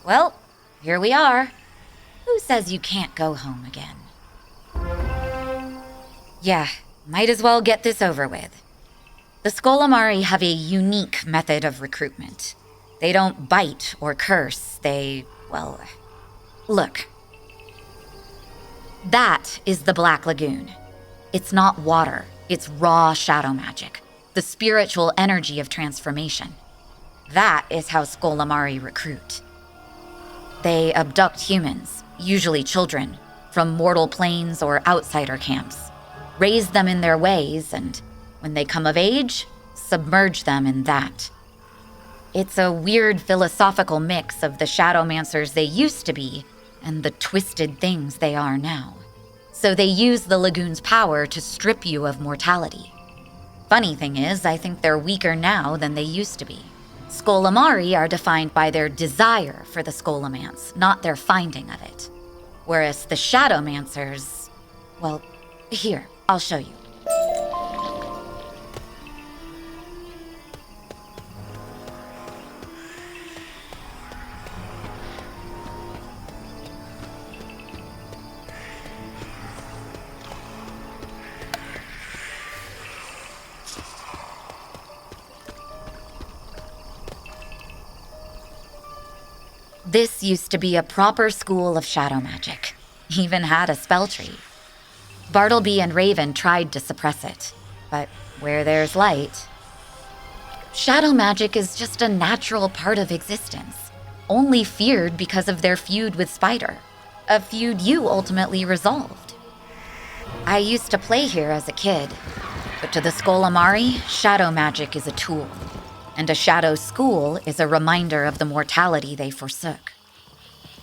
Well, here we are. Who says you can't go home again? Yeah, might as well get this over with. The Skolamari have a unique method of recruitment. They don't bite or curse, well, look. That is the Black Lagoon. It's not water, it's raw shadow magic, the spiritual energy of transformation. That is how Skolamari recruit. They abduct humans, usually children, from mortal planes or outsider camps, raise them in their ways, and when they come of age, submerge them in that. It's a weird philosophical mix of the shadowmancers they used to be and the twisted things they are now. So they use the Lagoon's power to strip you of mortality. Funny thing is, I think they're weaker now than they used to be. Skolamari are defined by their desire for the Skolamance, not their finding of it. Whereas the Shadowmancers, well, here, I'll show you. This used to be a proper school of shadow magic. Even had a spell tree. Bartleby and Raven tried to suppress it, but where there's light... Shadow magic is just a natural part of existence, only feared because of their feud with Spider, a feud you ultimately resolved. I used to play here as a kid, but to the Skolamari, shadow magic is a tool. And a shadow school is a reminder of the mortality they forsook.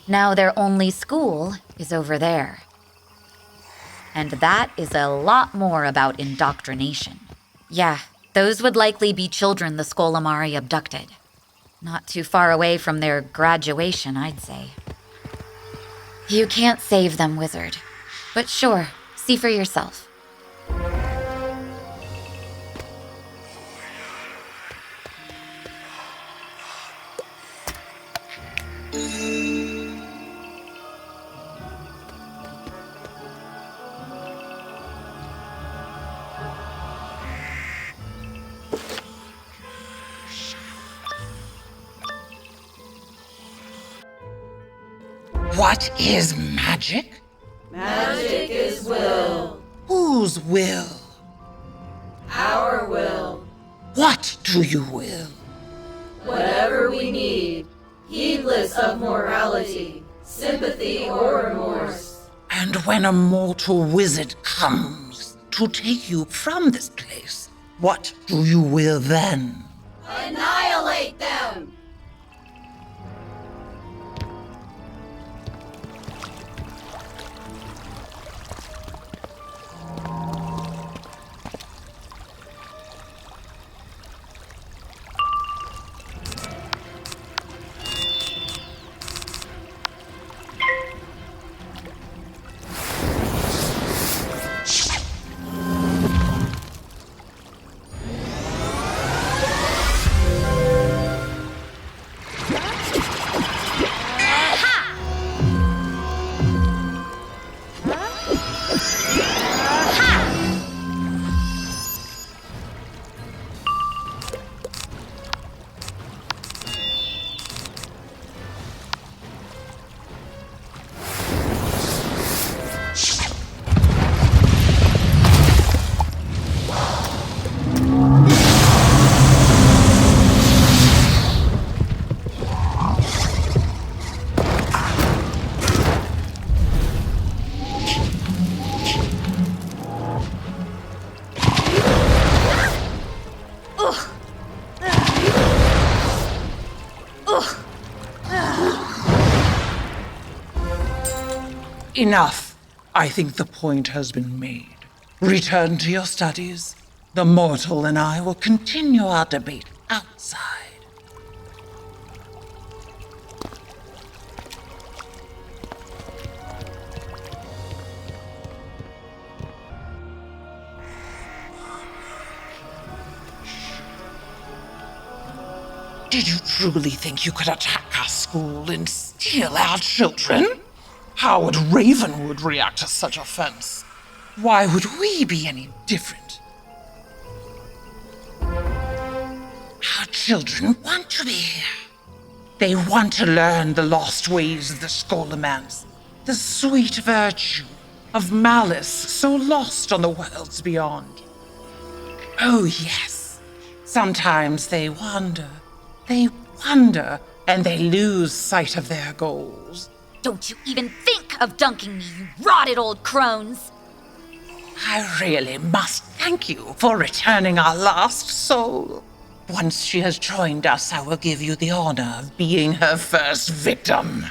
Now their only school is over there. And that is a lot more about indoctrination. Yeah, those would likely be children the Skolamari abducted. Not too far away from their graduation, I'd say. You can't save them, Wizard. But sure, see for yourself. What is magic? Magic is will. Whose will? Our will. What do you will? Whatever we need, heedless of morality, sympathy, or remorse. And when a mortal wizard comes to take you from this place, what do you will then? Annihilate them! Enough. I think the point has been made. Return to your studies. The mortal and I will continue our debate outside. Did you truly think you could attack our school and steal our children? How would Ravenwood react to such offense? Why would we be any different? Our children want to be here. They want to learn the lost ways of the Scholomance, the sweet virtue of malice so lost on the worlds beyond. Oh yes, sometimes they wander, and they lose sight of their goals. Don't you even think of dunking me, you rotted old crones! I really must thank you for returning our lost soul. Once she has joined us, I will give you the honor of being her first victim.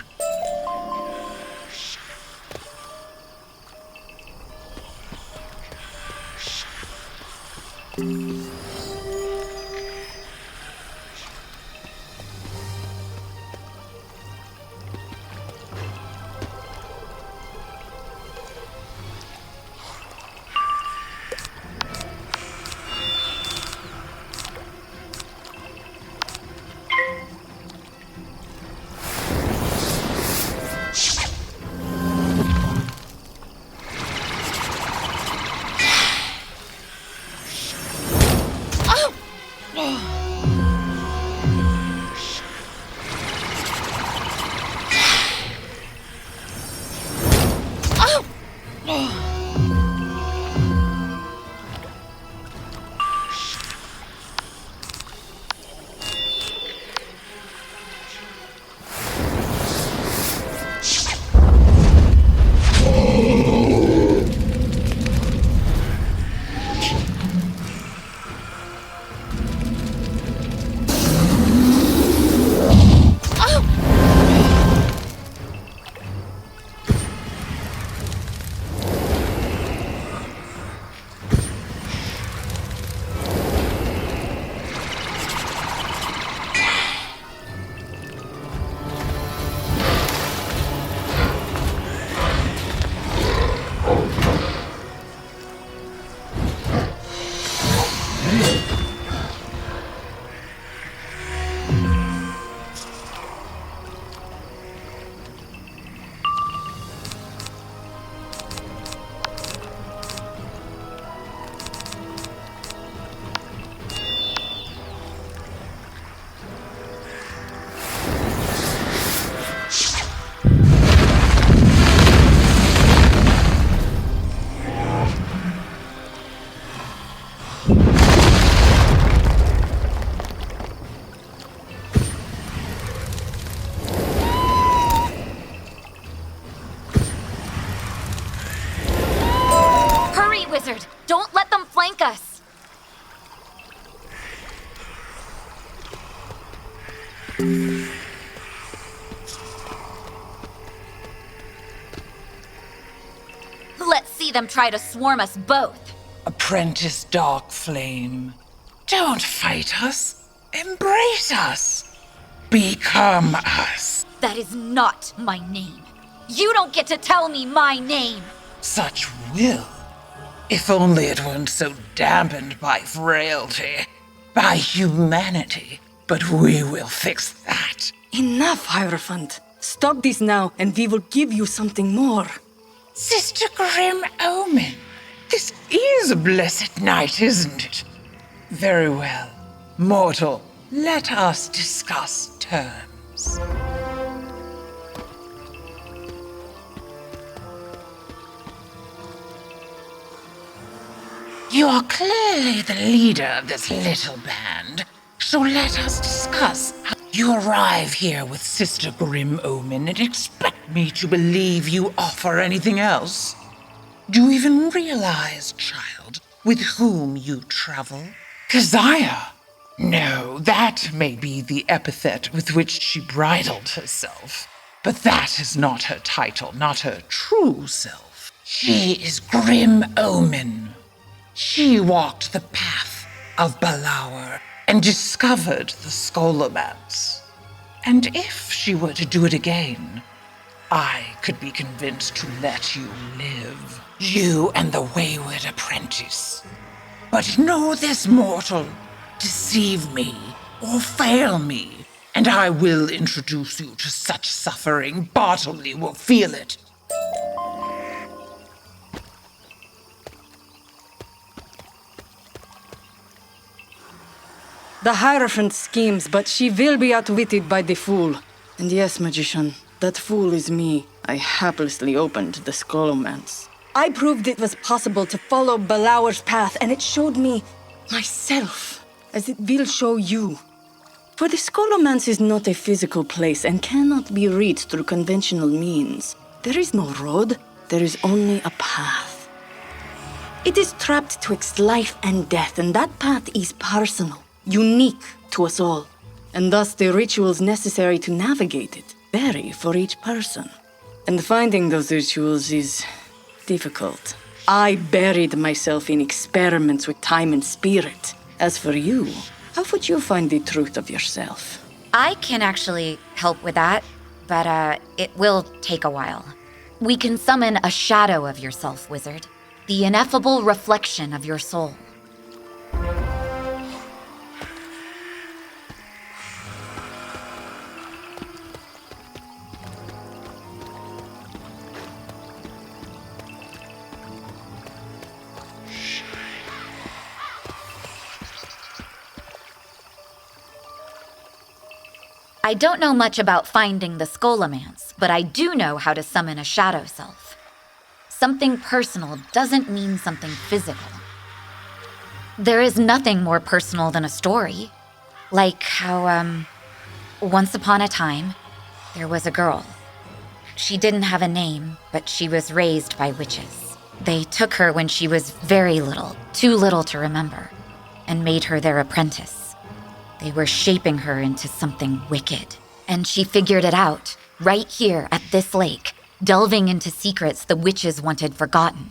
Wizard! Don't let them flank us! Let's see them try to swarm us both. Apprentice Dark Flame, don't fight us. Embrace us. Become us. That is not my name. You don't get to tell me my name. Such will. If only it weren't so dampened by frailty, by humanity. But we will fix that. Enough, Hierophant. Stop this now, and we will give you something more. Sister Grim Omen, this is a blessed night, isn't it? Very well. Mortal, let us discuss terms. You are clearly the leader of this little band, so let us discuss how you arrive here with Sister Grim Omen and expect me to believe you offer anything else. Do you even realize, child, with whom you travel? Keziah? No, that may be the epithet with which she bridled herself. But that is not her title, not her true self. She is Grim Omen. She walked the path of Balaur and discovered the Scholomance. And if she were to do it again, I could be convinced to let you live. You and the wayward apprentice. But know this, mortal. Deceive me, or fail me, and I will introduce you to such suffering Bartleby will feel it. The Hierophant schemes, but she will be outwitted by the fool. And yes, magician, that fool is me. I haplessly opened the Scholomance. I proved it was possible to follow Balaur's path, and it showed me myself, as it will show you. For the Scholomance is not a physical place and cannot be reached through conventional means. There is no road, there is only a path. It is trapped twixt life and death, and that path is personal, unique to us all. And thus the rituals necessary to navigate it vary for each person. And finding those rituals is difficult. I buried myself in experiments with time and spirit. As for you, how would you find the truth of yourself? I can actually help with that, but it will take a while. We can summon a shadow of yourself, wizard. The ineffable reflection of your soul. I don't know much about finding the Scholomance, but I do know how to summon a shadow self. Something personal doesn't mean something physical. There is nothing more personal than a story. Like how, once upon a time, there was a girl. She didn't have a name, but she was raised by witches. They took her when she was very little, too little to remember, and made her their apprentice. They were shaping her into something wicked. And she figured it out, right here at this lake, delving into secrets the witches wanted forgotten.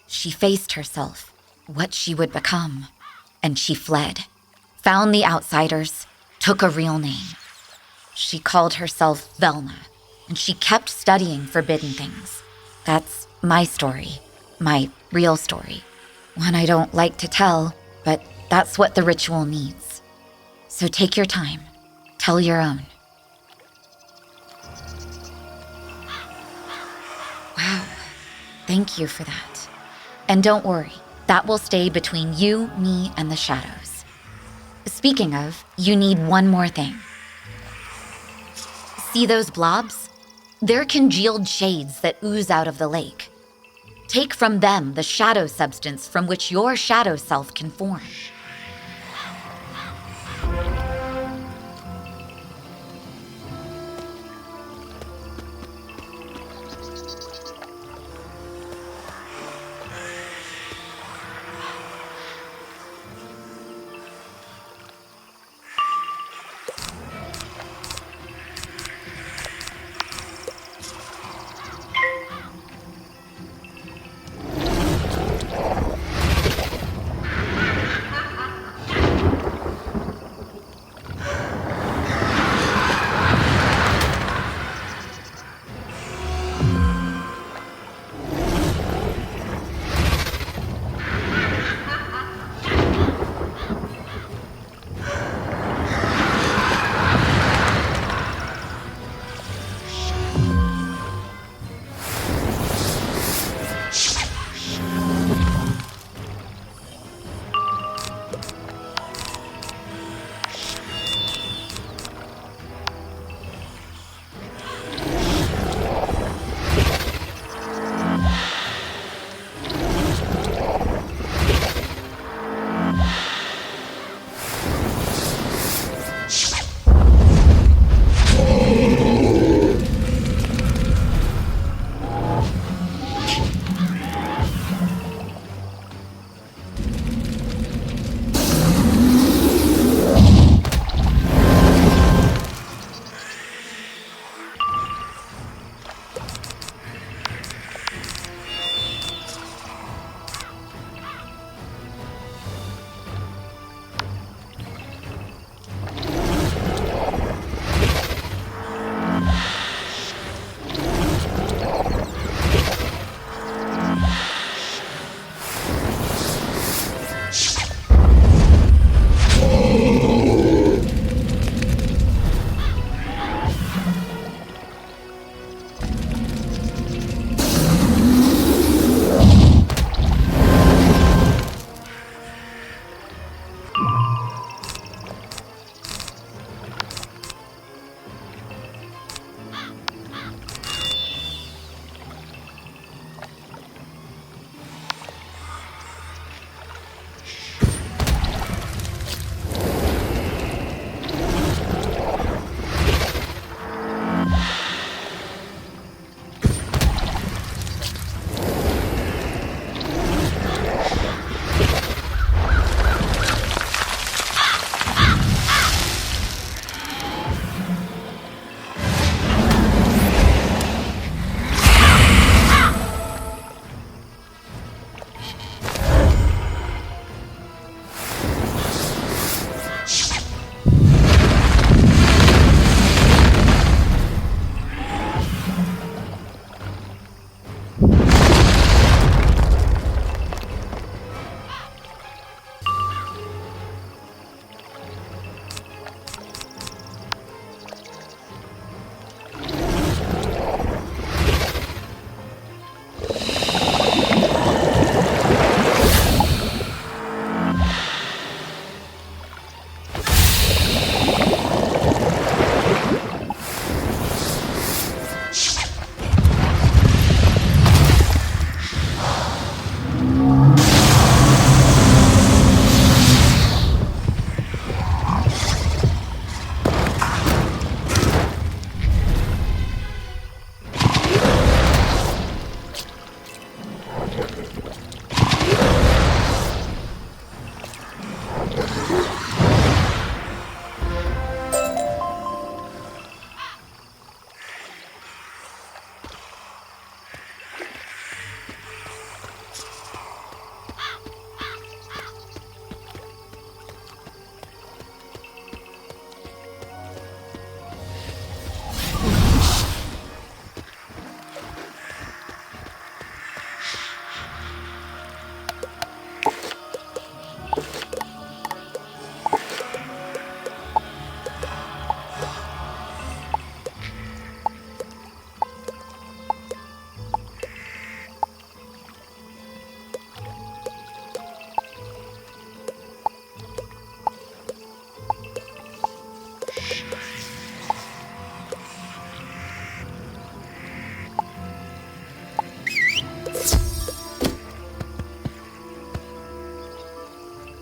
She faced herself, what she would become, and she fled. Found the outsiders, took a real name. She called herself Velna, and she kept studying forbidden things. That's my story, my real story. One I don't like to tell, but that's what the ritual needs. So take your time. Tell your own. Wow. Thank you for that. And don't worry, that will stay between you, me, and the shadows. Speaking of, you need one more thing. See those blobs? They're congealed shades that ooze out of the lake. Take from them the shadow substance from which your shadow self can form.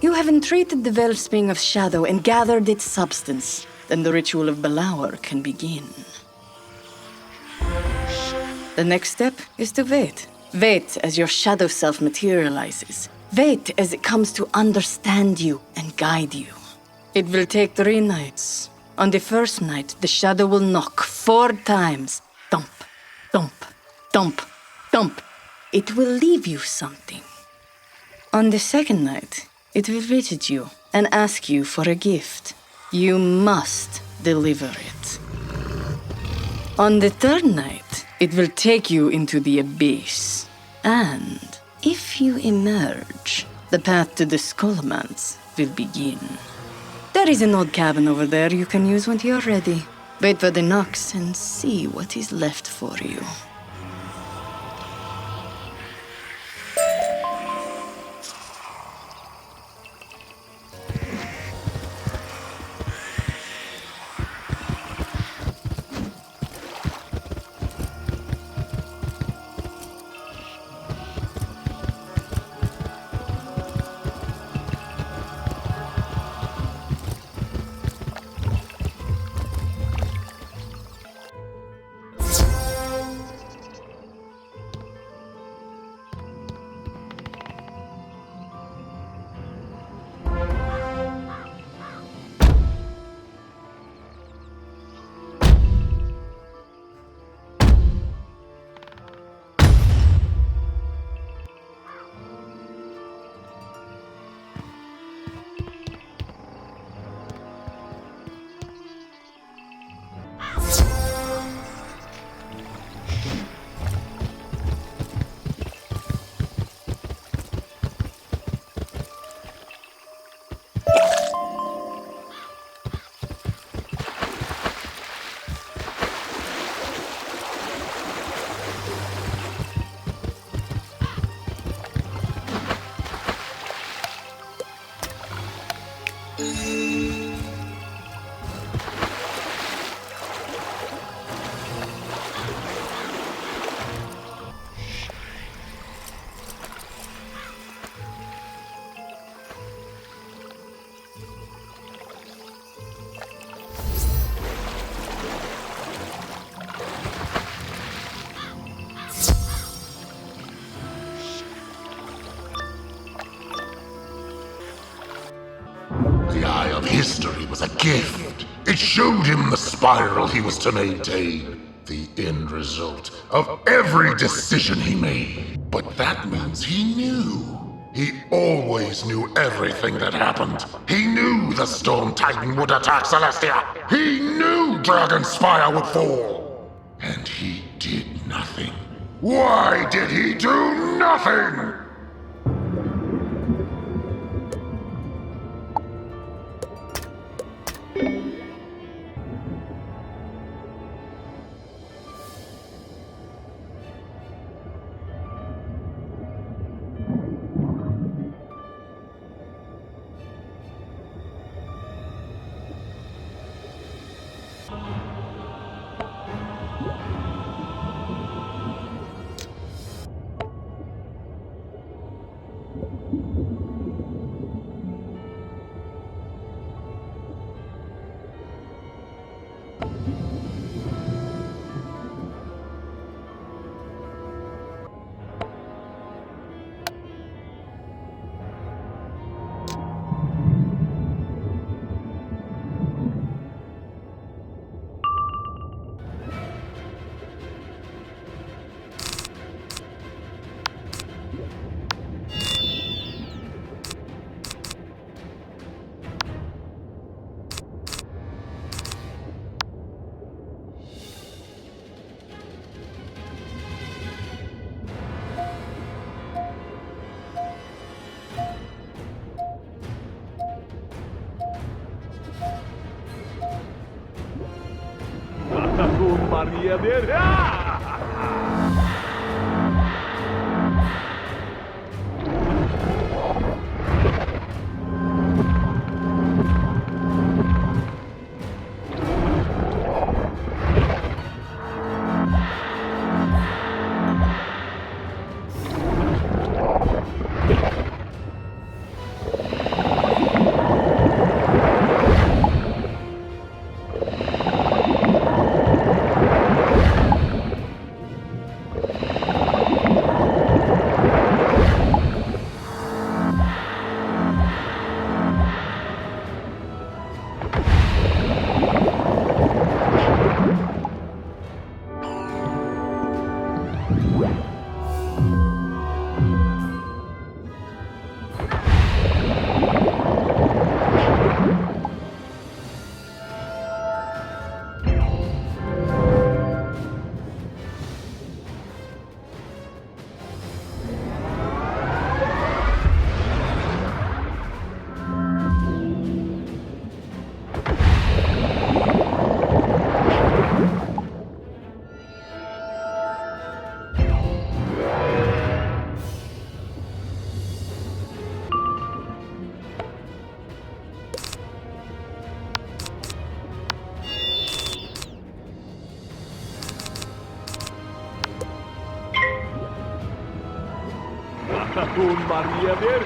You have entreated the wellspring of shadow and gathered its substance. Then the ritual of Belauer can begin. The next step is to wait. Wait as your shadow self materializes. Wait as it comes to understand you and guide you. It will take 3 nights. On the first night, the shadow will knock 4 times. Thump, thump, thump, thump. It will leave you something. On the second night, it will visit you and ask you for a gift. You must deliver it. On the third night, it will take you into the abyss. And if you emerge, the path to the Scholomance will begin. There is an old cabin over there you can use when you're ready. Wait for the knocks and see what is left for you. The Eye of History was a gift. It showed him the spiral he was to maintain, the end result of every decision he made. But that means he knew. He always knew everything that happened. He knew the Storm Titan would attack Celestia. He knew Dragonspire would fall. And he did nothing. Why did he do nothing? Lagoon Maria der... Lagoon Maria der...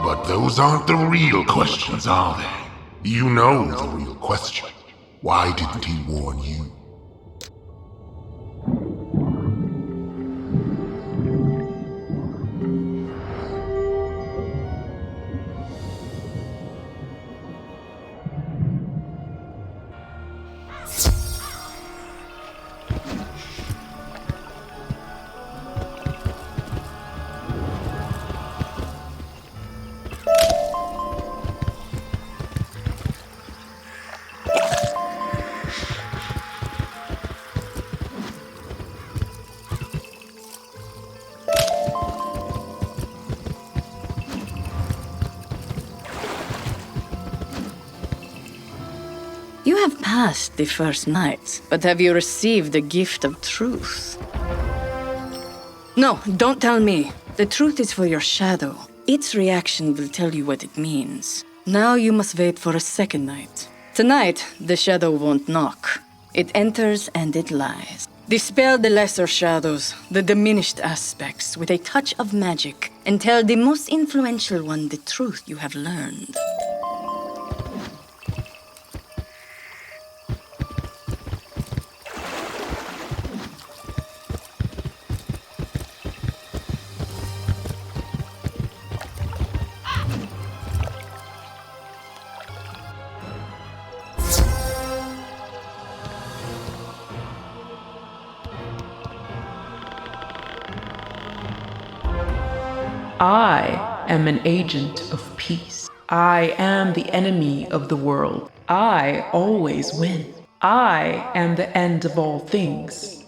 But those aren't the real questions, are they? You know the real question. Why didn't he warn you? You have passed the first night, but have you received the gift of truth? No, don't tell me. The truth is for your shadow. Its reaction will tell you what it means. Now you must wait for a second night. Tonight, the shadow won't knock. It enters and it lies. Dispel the lesser shadows, the diminished aspects, with a touch of magic, and tell the most influential one the truth you have learned. I am an agent of peace. I am the enemy of the world. I always win. I am the end of all things.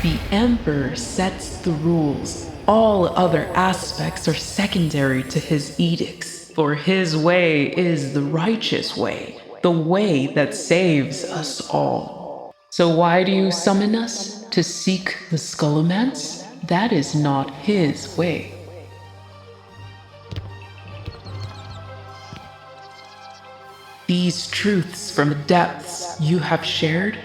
The Emperor sets the rules. All other aspects are secondary to his edicts, for his way is the righteous way, the way that saves us all. So why do you summon us? To seek the Skullomance? That is not his way. These truths from the depths you have shared,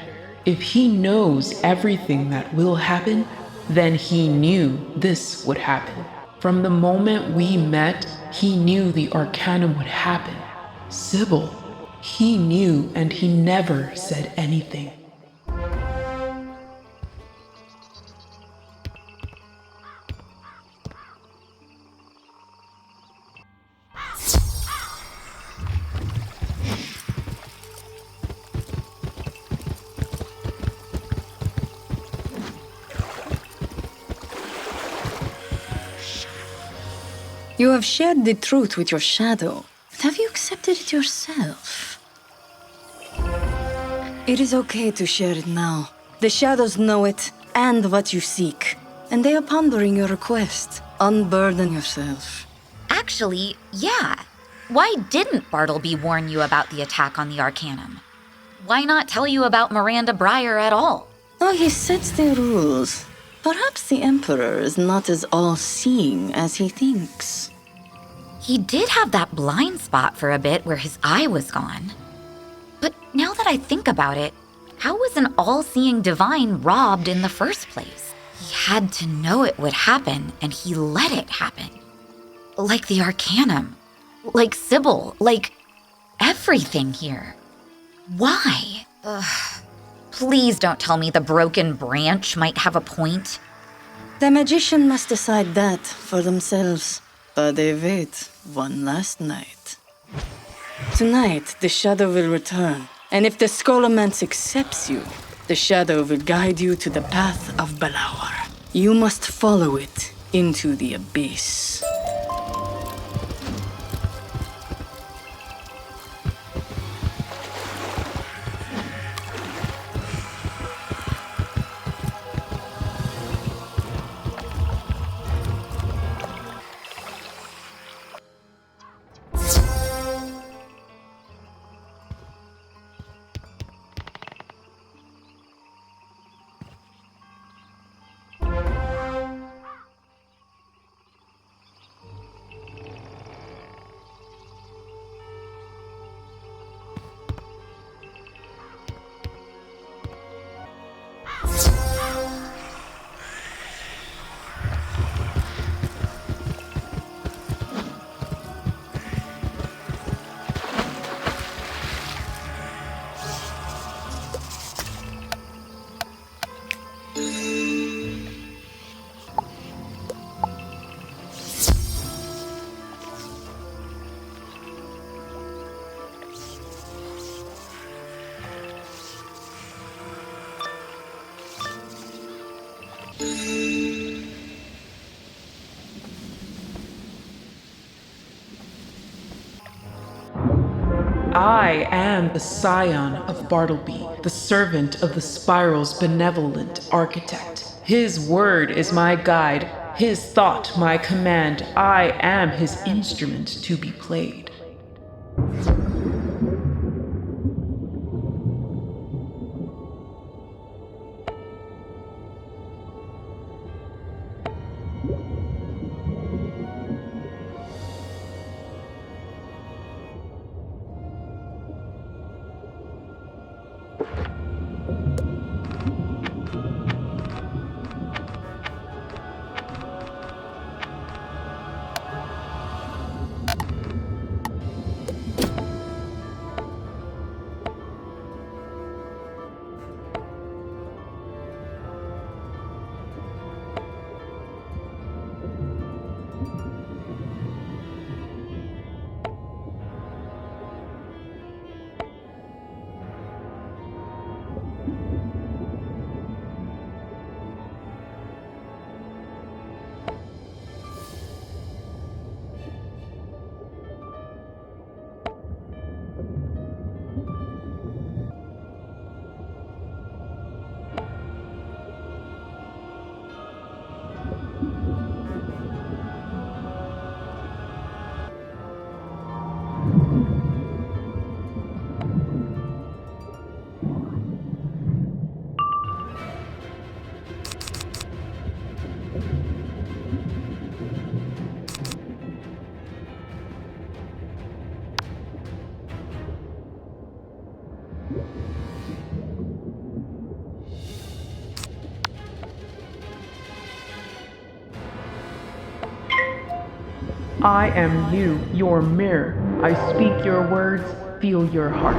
if he knows everything that will happen, then he knew this would happen. From the moment we met, he knew the Arcanum would happen. Sybil, he knew and he never said anything. You have shared the truth with your shadow, but have you accepted it yourself? It is okay to share it now. The shadows know it, and what you seek, and they are pondering your request. Unburden yourself. Actually, yeah. Why didn't Bartleby warn you about the attack on the Arcanum? Why not tell you about Miranda Breyer at all? Oh, he sets the rules. Perhaps the Emperor is not as all-seeing as he thinks. He did have that blind spot for a bit where his eye was gone. But now that I think about it, how was an all-seeing divine robbed in the first place? He had to know it would happen, and he let it happen. Like the Arcanum, like Sybil, like everything here. Why? Ugh. Please don't tell me the broken branch might have a point. The magician must decide that for themselves. But they wait one last night. Tonight, the shadow will return. And if the Skullomance accepts you, the shadow will guide you to the path of Balawar. You must follow it into the abyss. I am the scion of Bartleby, the servant of the Spiral's benevolent architect. His word is my guide, his thought my command. I am his instrument to be played. I am you, your mirror. I speak your words, feel your heart.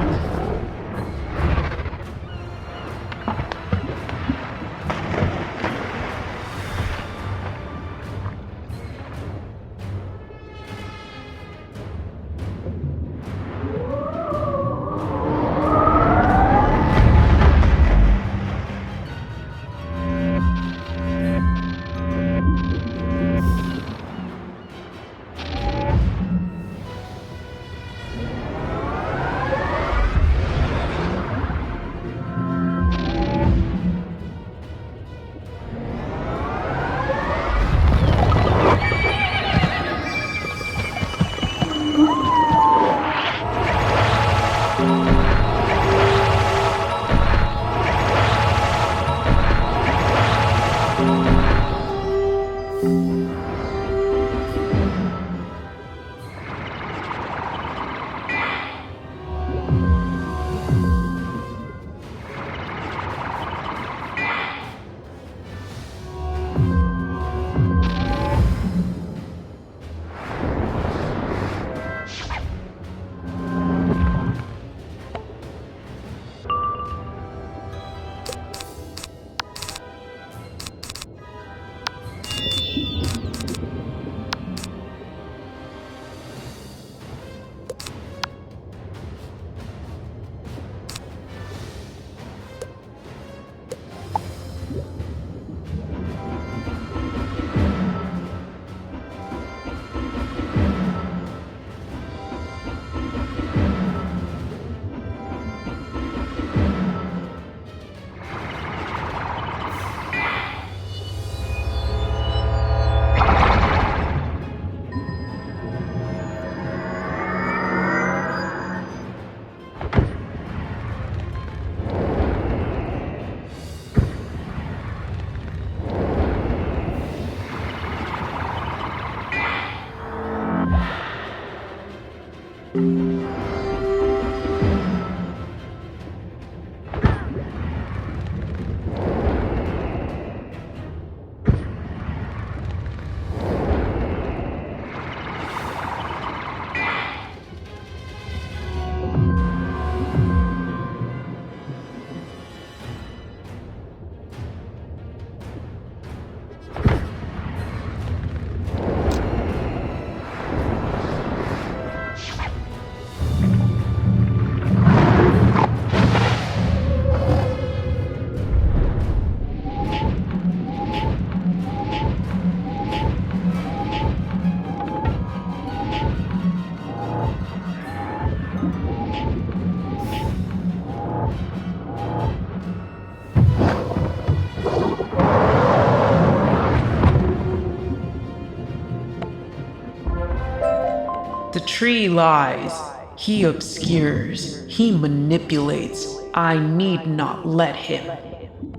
The tree lies. He obscures. He manipulates. I need not let him.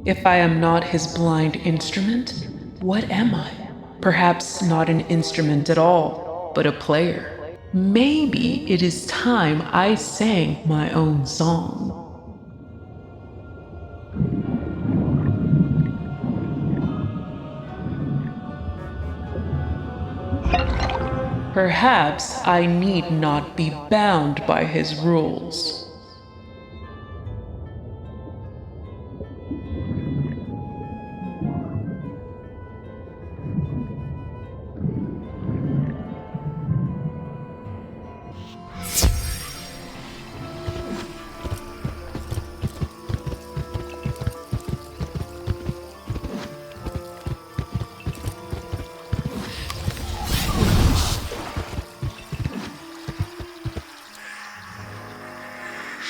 If I am not his blind instrument, what am I? Perhaps not an instrument at all, but a player. Maybe it is time I sang my own song. Perhaps I need not be bound by his rules.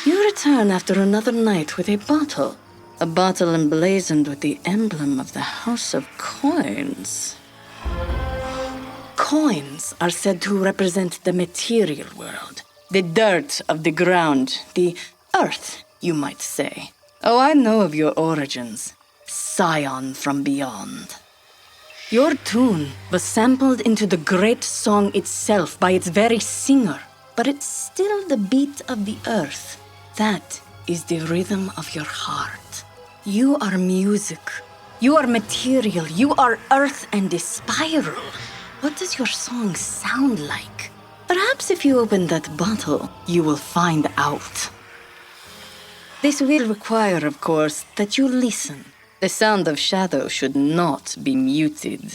You return after another night with a bottle. A bottle emblazoned with the emblem of the House of Coins. Coins are said to represent the material world, the dirt of the ground, the earth, you might say. Oh, I know of your origins. Scion from beyond. Your tune was sampled into the great song itself by its very singer, but it's still the beat of the earth. That is the rhythm of your heart. You are music. You are material. You are earth and a spiral. What does your song sound like? Perhaps if you open that bottle, you will find out. This will require, of course, that you listen. The sound of shadow should not be muted.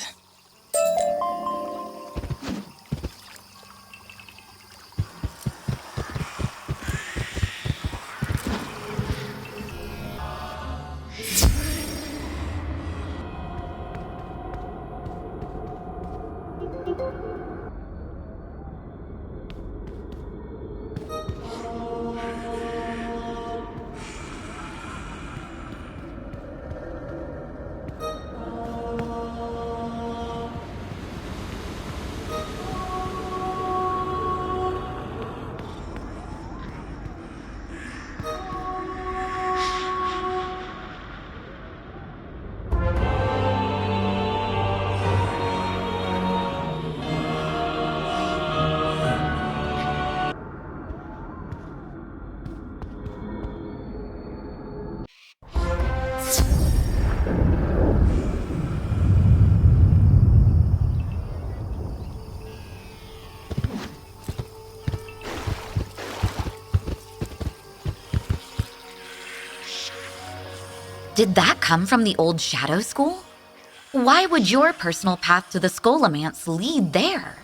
Did that come from the old Shadow School? Why would your personal path to the Scholomance lead there?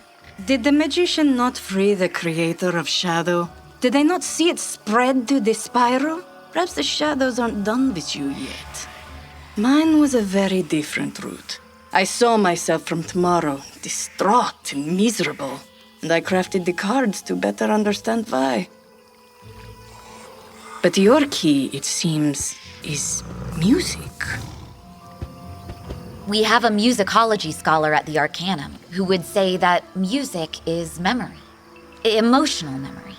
Did the magician not free the creator of shadow? Did they not see it spread to the spiral? Perhaps the shadows aren't done with you yet. Mine was a very different route. I saw myself from tomorrow, distraught and miserable, and I crafted the cards to better understand why. But your key, it seems, is music. We have a musicology scholar at the Arcanum who would say that music is memory, emotional memory,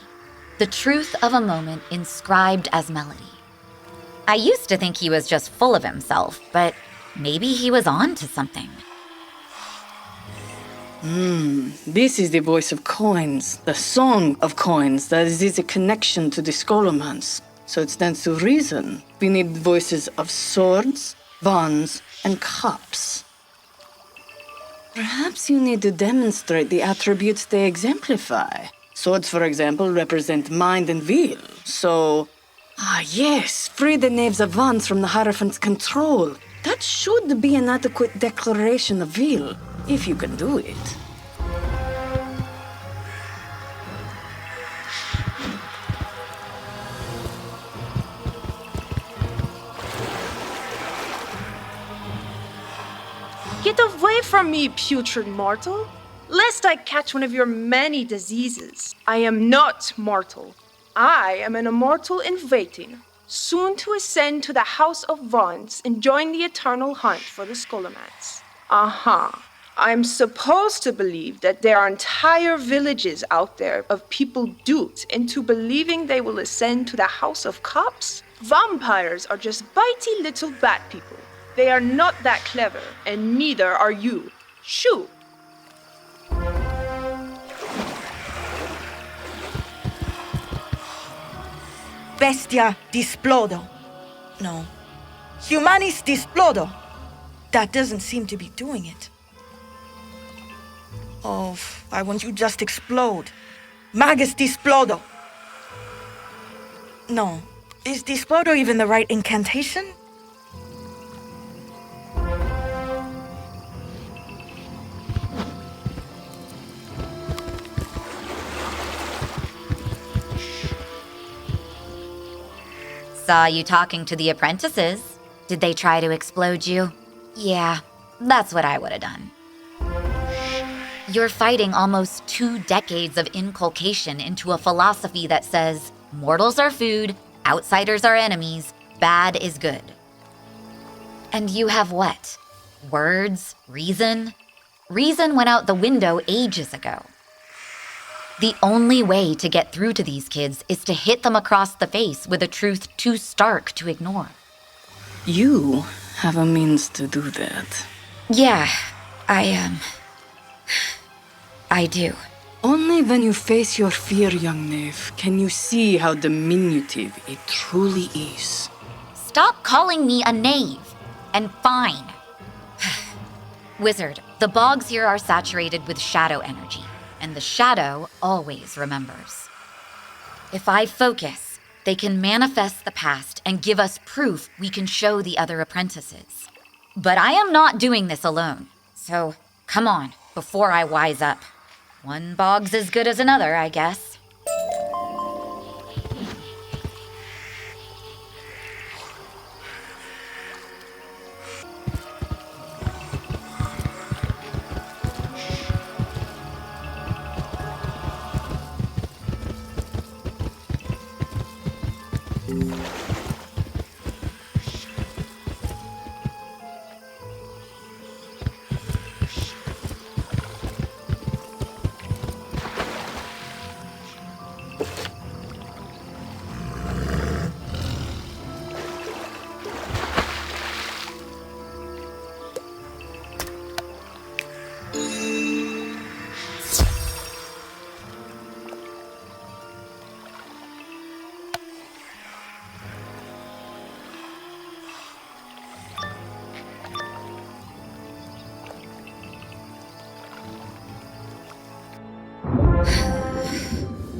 the truth of a moment inscribed as melody. I used to think he was just full of himself, but maybe he was on to something. This is the voice of coins, the song of coins that is a connection to the Scholomance. So it stands to reason we need voices of swords, wands, and cups. Perhaps you need to demonstrate the attributes they exemplify. Swords, for example, represent mind and will. So, yes, free the knaves of wands from the Hierophant's control. That should be an adequate declaration of will, if you can do it. Get away from me, putrid mortal, lest I catch one of your many diseases. I am not mortal. I am an immortal in waiting, soon to ascend to the House of Wands and join the eternal hunt for the Scholomance. I'm supposed to believe that there are entire villages out there of people duped into believing they will ascend to the House of Cups? Vampires are just bitey little bat people. They are not that clever, and neither are you. Shoo! Bestia displodo. No. Humanis displodo. That doesn't seem to be doing it. Oh, I want you just explode. Magus displodo. No. Is displodo even the right incantation? Saw you talking to the apprentices. Did they try to explode you? Yeah, that's what I would have done. You're fighting almost 2 decades of inculcation into a philosophy that says mortals are food, outsiders are enemies, bad is good. And you have what? Words? Reason? Reason went out the window ages ago. The only way to get through to these kids is to hit them across the face with a truth too stark to ignore. You have a means to do that. Yeah, I do. Only when you face your fear, young knave, can you see how diminutive it truly is. Stop calling me a knave. And fine. Wizard, the bogs here are saturated with shadow energy, and the shadow always remembers. If I focus, they can manifest the past and give us proof we can show the other apprentices. But I am not doing this alone, so come on, before I wise up. One bog's as good as another, I guess.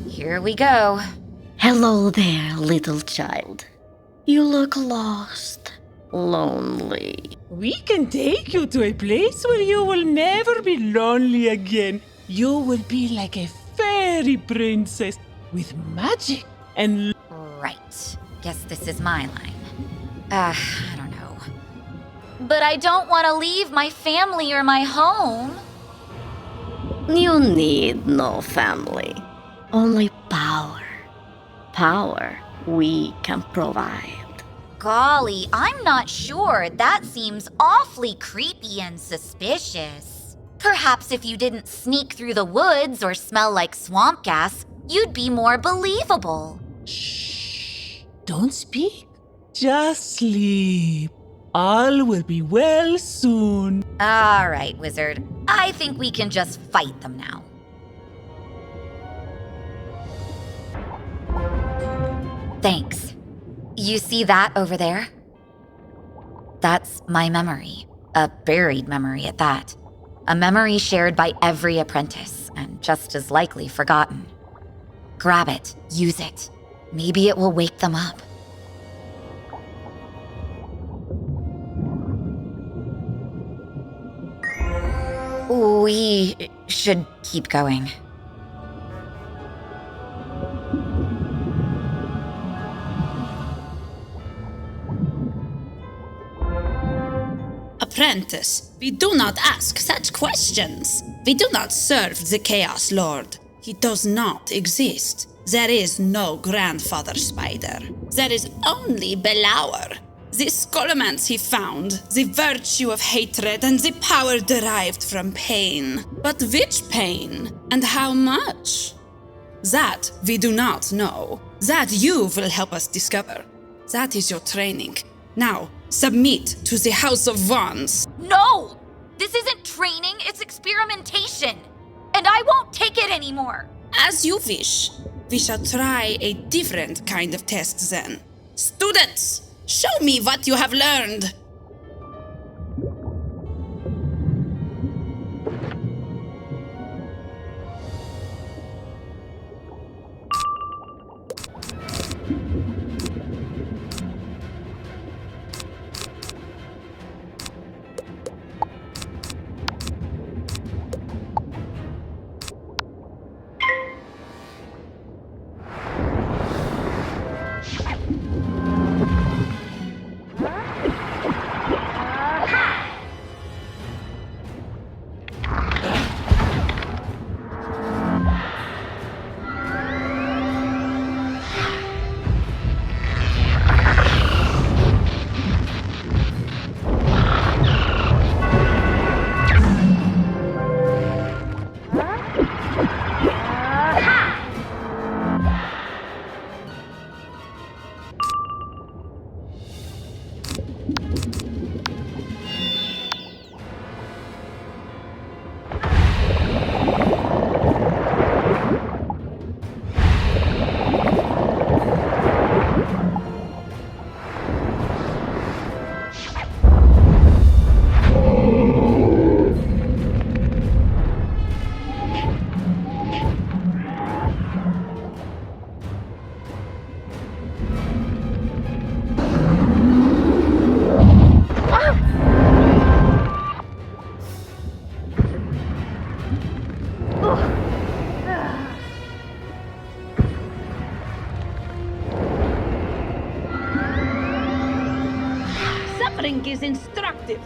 Here we go. Hello there, little child. You look lost, lonely. We can take you to a place where you will never be lonely again. You will be like a fairy princess with magic and... Right. Guess this is my line. I don't know. But I don't want to leave my family or my home. You need no family, only power. Power we can provide. Golly, I'm not sure. That seems awfully creepy and suspicious. Perhaps if you didn't sneak through the woods or smell like swamp gas, you'd be more believable. Shh. Don't speak. Just sleep. All will be well soon. All right, Wizard. I think we can just fight them now. Thanks. You see that over there? That's my memory. A buried memory at that. A memory shared by every apprentice, and just as likely forgotten. Grab it. Use it. Maybe it will wake them up. We should keep going. Apprentice, we do not ask such questions. We do not serve the Chaos Lord. He does not exist. There is no grandfather spider. There is only Belauer. The scholomance he found, the virtue of hatred and the power derived from pain. But which pain and how much? That we do not know. That you will help us discover. That is your training. Now, submit to the House of Wands. No! This isn't training, it's experimentation. And I won't take it anymore. As you wish. We shall try a different kind of test then. Students, show me what you have learned. Suffering is instructive.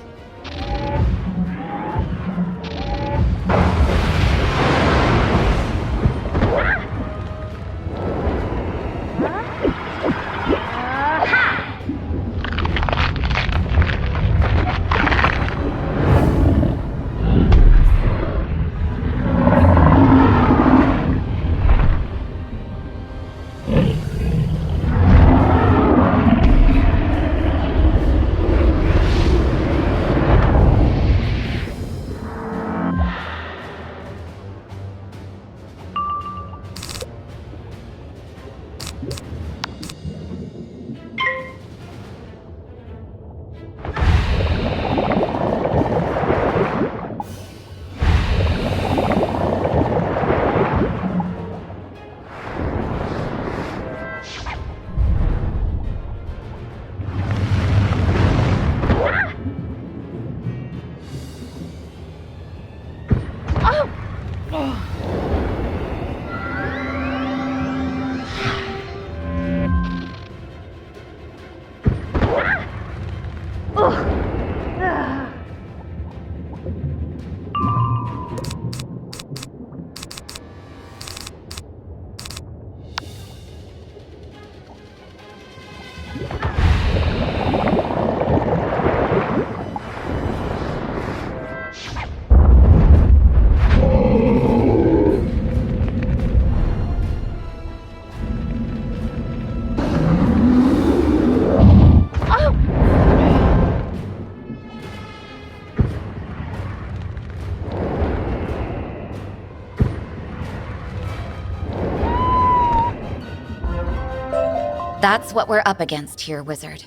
That's what we're up against here, Wizard.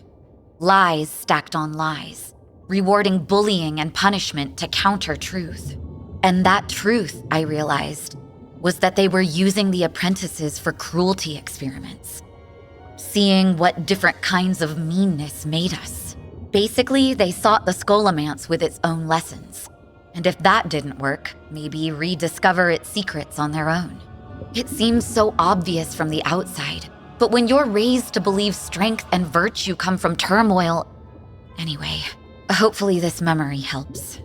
Lies stacked on lies, rewarding bullying and punishment to counter truth. And that truth, I realized, was that they were using the apprentices for cruelty experiments. Seeing what different kinds of meanness made us. Basically, they sought the scholomance with its own lessons. And if that didn't work, maybe rediscover its secrets on their own. It seems so obvious from the outside, but when you're raised to believe strength and virtue come from turmoil... Anyway, hopefully this memory helps.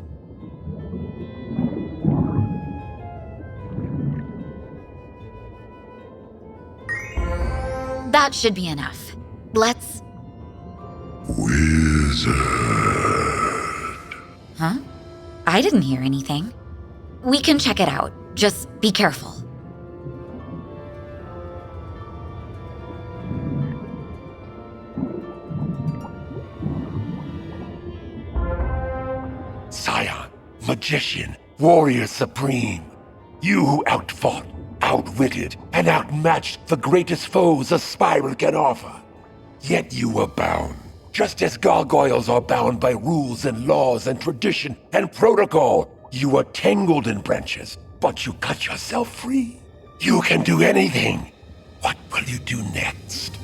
That should be enough. Let's... We wizard. Huh? I didn't hear anything. We can check it out. Just be careful. Scion, magician, warrior supreme. You who outfought, outwitted, and outmatched the greatest foes a spiral can offer. Yet you were bound, just as gargoyles are bound by rules and laws and tradition and protocol. You were tangled in branches, but you cut yourself free. You can do anything. What will you do next?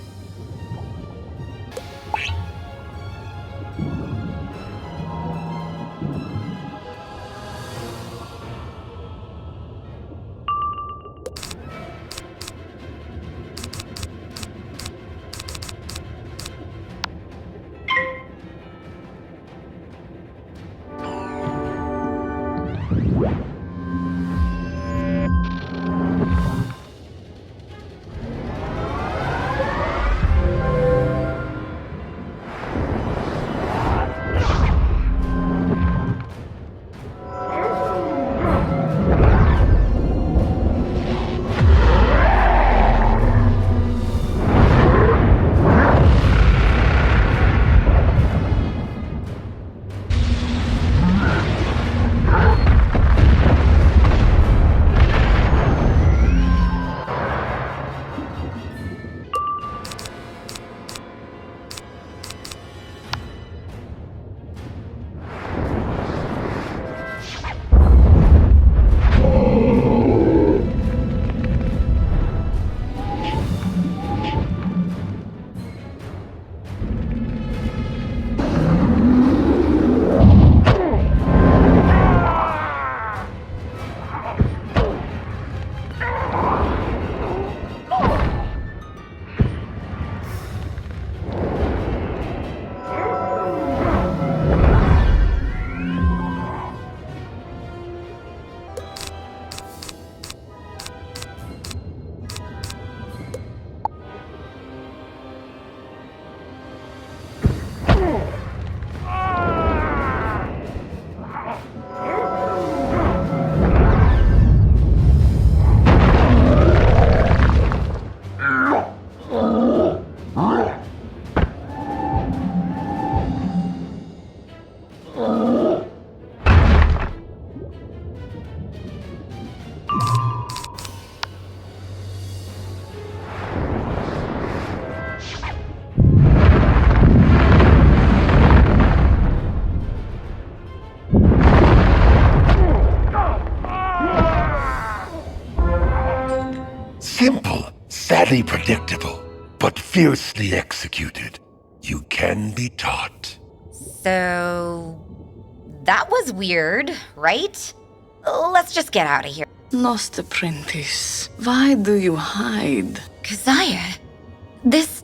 Simple, sadly predictable, but fiercely executed. You can be taught. So... that was weird, right? Let's just get out of here. Lost apprentice, why do you hide? Keziah, this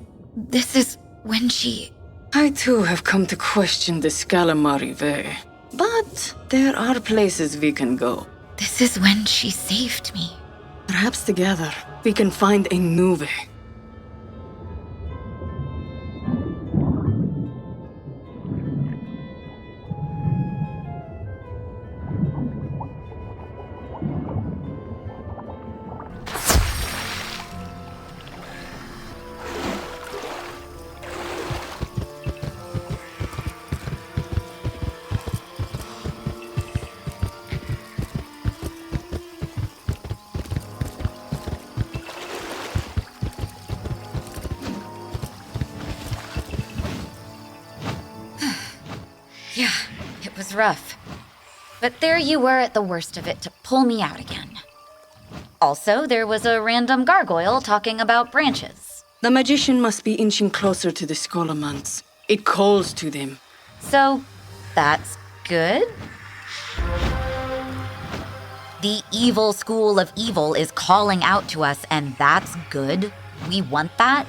is when she... I too have come to question the Scalamari way. But there are places we can go. This is when she saved me. Perhaps together we can find a new way. Yeah, it was rough. But there you were at the worst of it to pull me out again. Also, there was a random gargoyle talking about branches. The magician must be inching closer to the Scholomance. It calls to them. So, that's good? The evil school of evil is calling out to us, and that's good? We want that?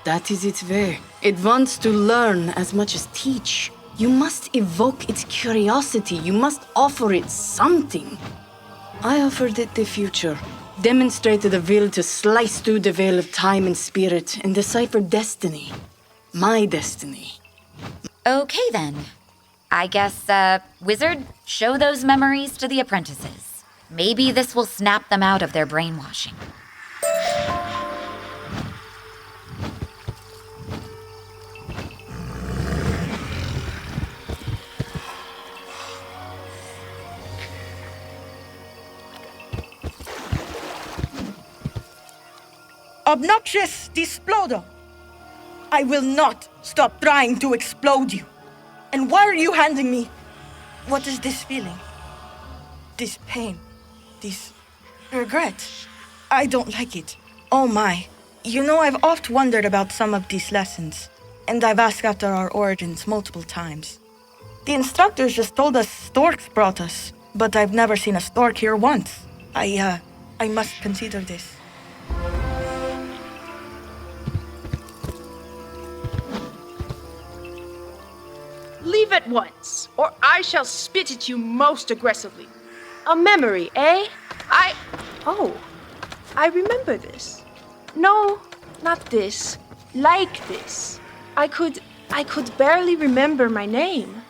That is its way. It wants to learn as much as teach. You must evoke its curiosity. You must offer it something. I offered it the future. Demonstrated a will to slice through the veil of time and spirit and decipher destiny. My destiny. Okay then. I guess, Wizard, show those memories to the apprentices. Maybe this will snap them out of their brainwashing. Obnoxious Displodo! I will not stop trying to explode you. And why are you handing me? What is this feeling? This pain? This regret? I don't like it. Oh my. You know, I've oft wondered about some of these lessons, and I've asked after our origins multiple times. The instructors just told us storks brought us, but I've never seen a stork here once. I must consider this. Leave at once, or I shall spit at you most aggressively. A memory, eh? Oh, I remember this. No, not this. Like this. I could barely remember my name.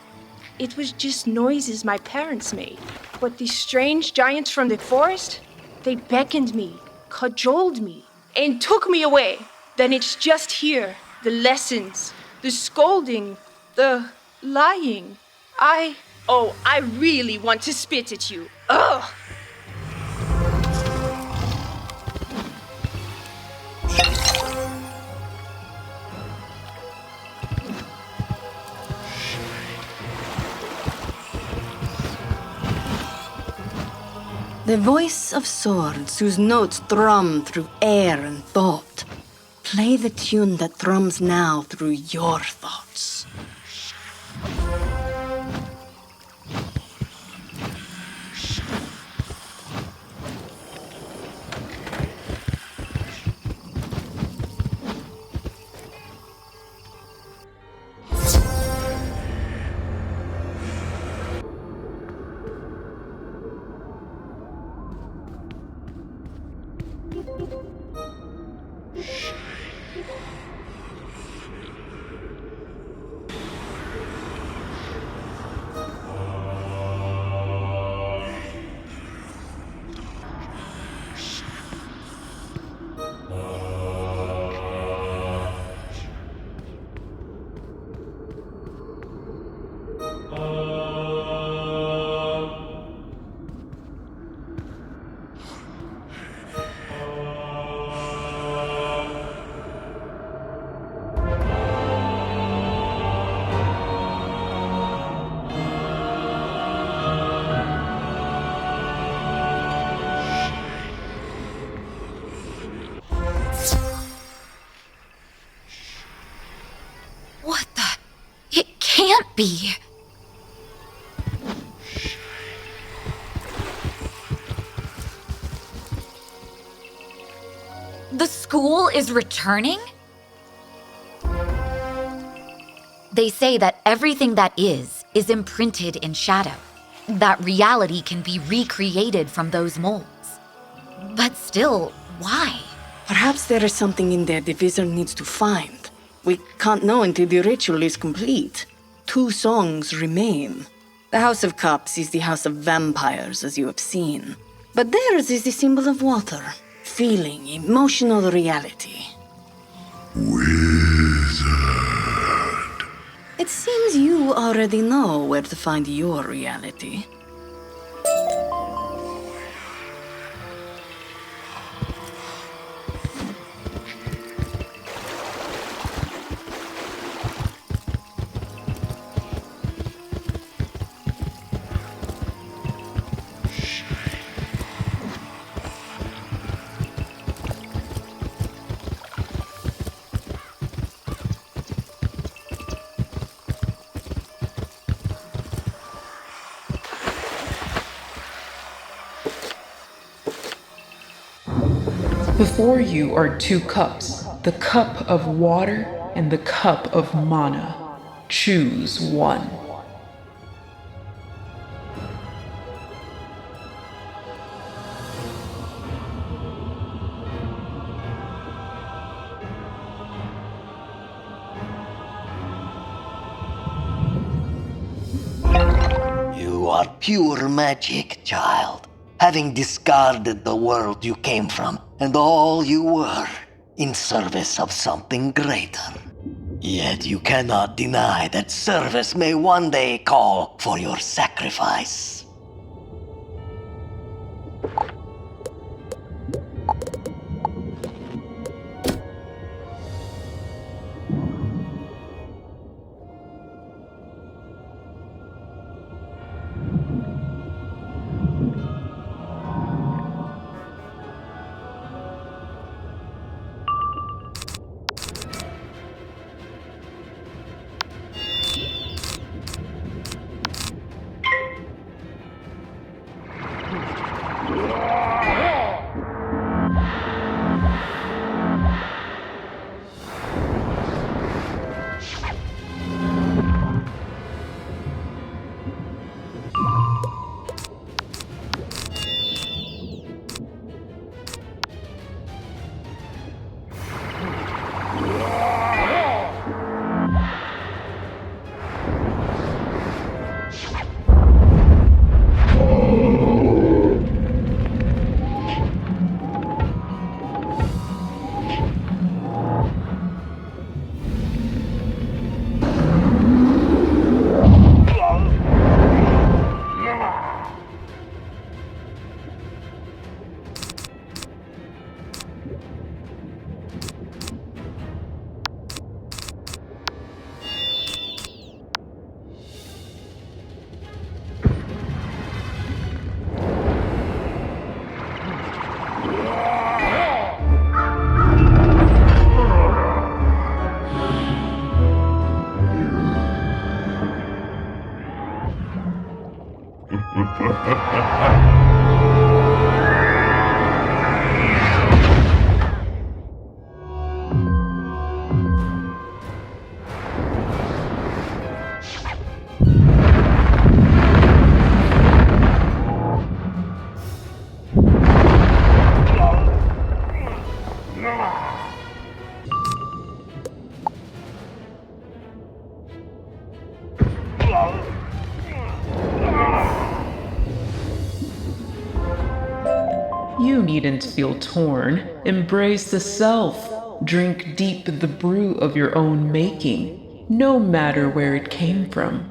It was just noises my parents made. But these strange giants from the forest, they beckoned me, cajoled me, and took me away. Then it's just here, the lessons, the scolding, the lying. I really want to spit at you. Ugh! The voice of swords whose notes thrum through air and thought. Play the tune that thrums now through your thoughts. Can't be. The school is returning? They say that everything that is imprinted in shadow. That reality can be recreated from those molds. But still, why? Perhaps there is something in there the Wizard needs to find. We can't know until the ritual is complete. 2 songs remain. The House of Cups is the House of Vampires, as you have seen. But theirs is the symbol of water, feeling, emotional reality. Wizard. It seems you already know where to find your reality. Before you are 2 cups, the cup of water and the cup of mana. Choose one. are pure magic, child, having discarded the world you came from and all you were in service of something greater. Yet you cannot deny that service may one day call for your sacrifice. You needn't feel torn. Embrace the self. Drink deep the brew of your own making, no matter where it came from.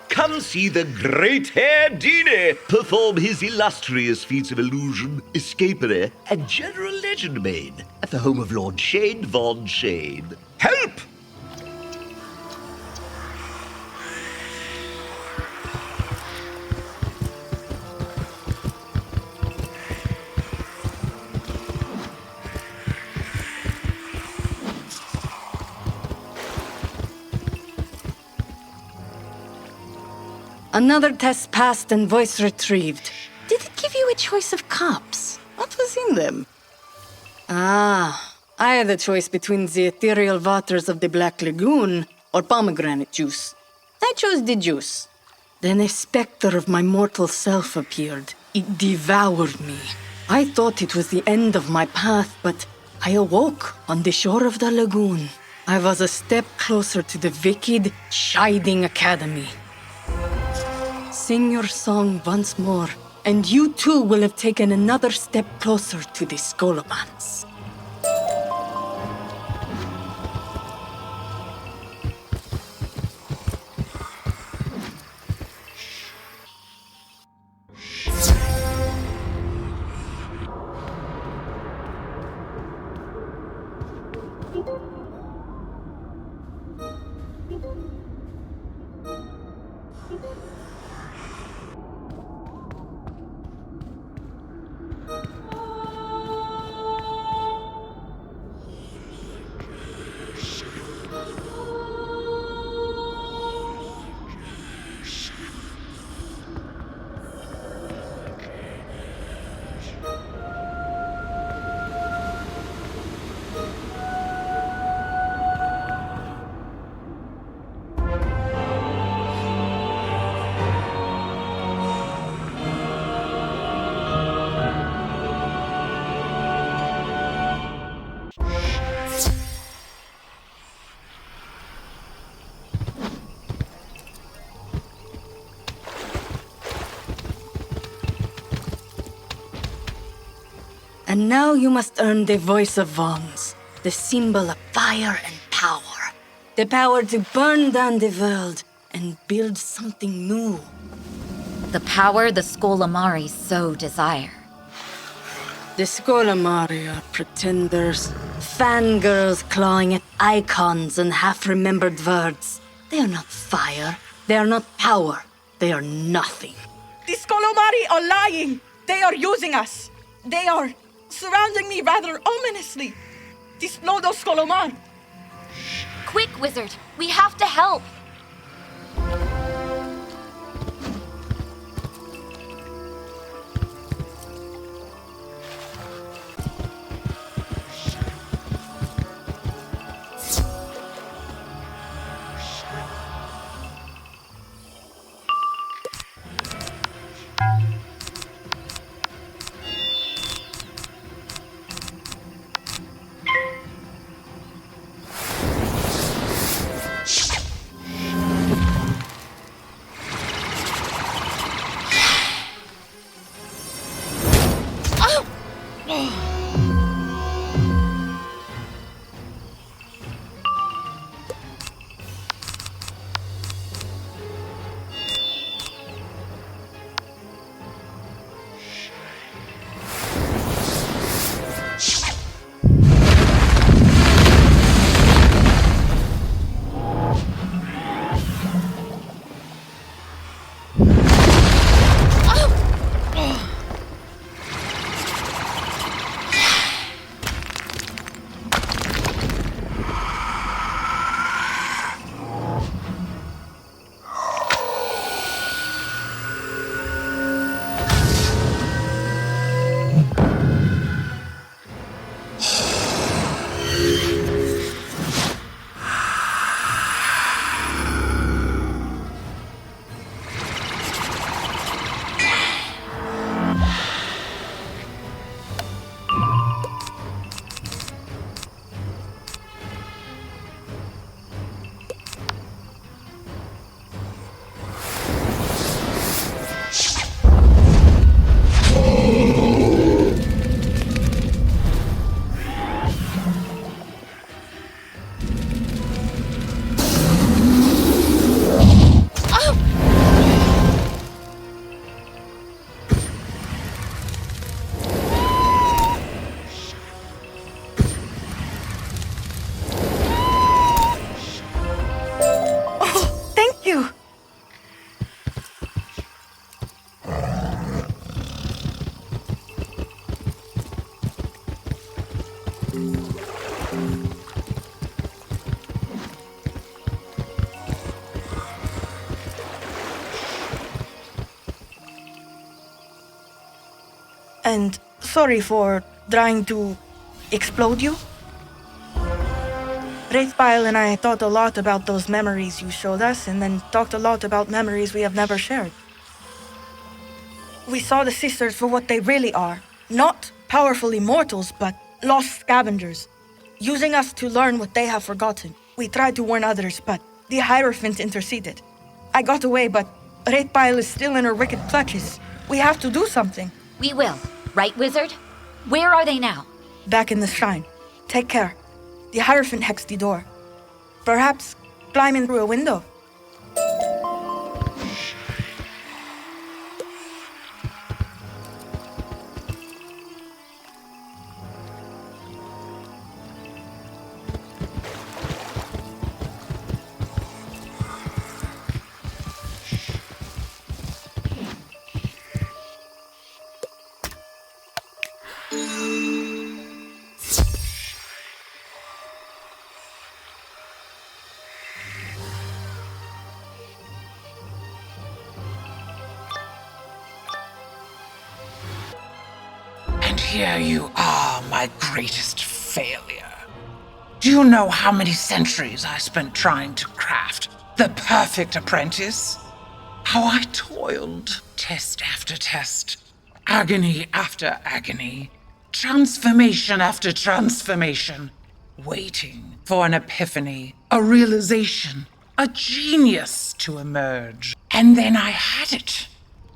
Come see the great-haired Dini perform his illustrious feats of illusion, escapery, and general legend main at the home of Lord Shane von Shane. Help! Another test passed and voice retrieved. Did it give you a choice of cups? What was in them? Ah, I had a choice between the ethereal waters of the Black Lagoon or pomegranate juice. I chose the juice. Then a specter of my mortal self appeared. It devoured me. I thought it was the end of my path, but I awoke on the shore of the lagoon. I was a step closer to the wicked, chiding academy. Sing your song once more, and you too will have taken another step closer to the Scholomance. And now you must earn the voice of Vons, the symbol of fire and power. The power to burn down the world and build something new. The power the Skolamari so desire. The Skolamari are pretenders, fangirls clawing at icons and half-remembered words. They are not fire. They are not power. They are nothing. The Skolomari are lying! They are using us! They are surrounding me rather ominously! Displodo Skolomar! Quick, Wizard! We have to help! And sorry for trying to explode you. Wraithbile and I thought a lot about those memories you showed us, and then talked a lot about memories we have never shared. We saw the sisters for what they really are. Not powerful immortals, but lost scavengers, using us to learn what they have forgotten. We tried to warn others, but the Hierophant interceded. I got away, but Wraithbile is still in her wicked clutches. We have to do something. We will. Right, Wizard? Where are they now? Back in the shrine. Take care. The Hierophant hexed the door. Perhaps climb in through a window. And here you are, my greatest failure. Do you know how many centuries I spent trying to craft the perfect apprentice? How I toiled, test after test, agony after agony, transformation after transformation, waiting for an epiphany, a realization, a genius to emerge. And then I had it.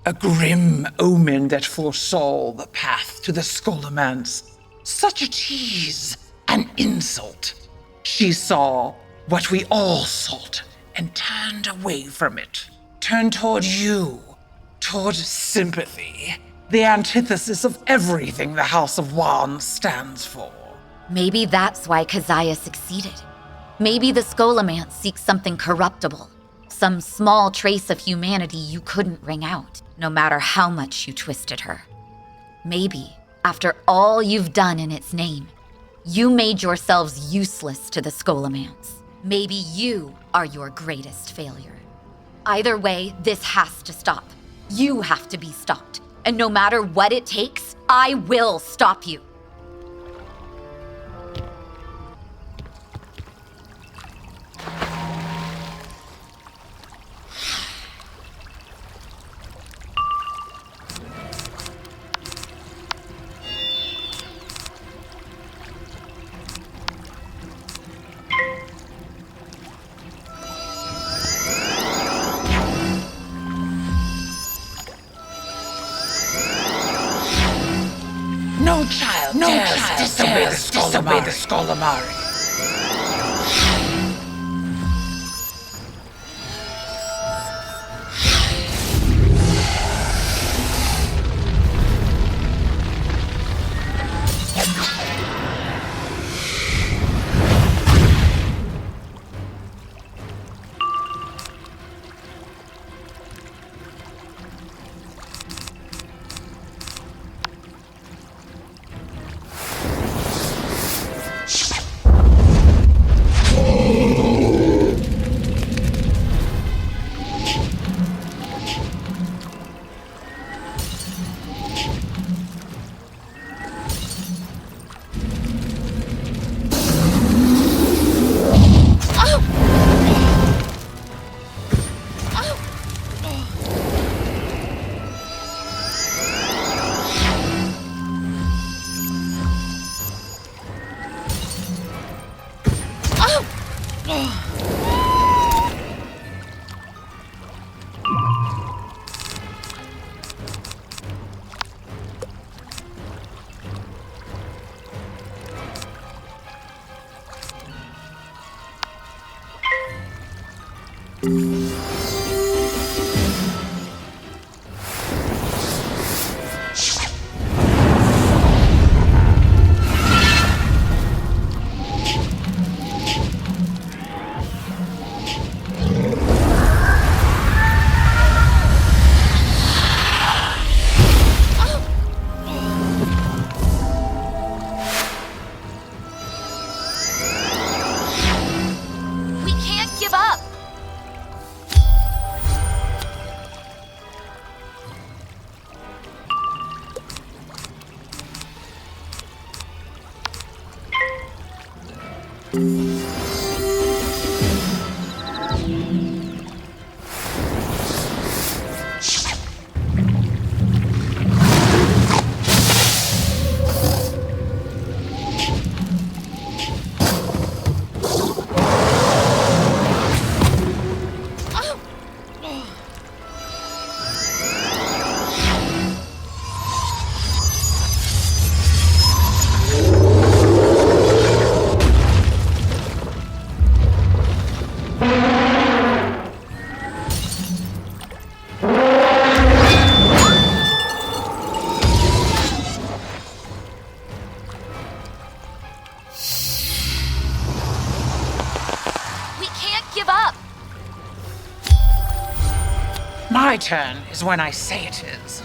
A grim omen that foresaw the path to the Scholomance. Such a tease, an insult. She saw what we all sought and turned away from it. Turned toward you, toward sympathy, the antithesis of everything the House of Wands stands for. Maybe that's why Keziah succeeded. Maybe the Scholomance seeks something corruptible, some small trace of humanity you couldn't wring out, no matter how much you twisted her. Maybe, after all you've done in its name, you made yourselves useless to the Scholomance. Maybe you are your greatest failure. Either way, this has to stop. You have to be stopped. And no matter what it takes, I will stop you. No child dares disobey the Scholomari. My turn is when I say it is.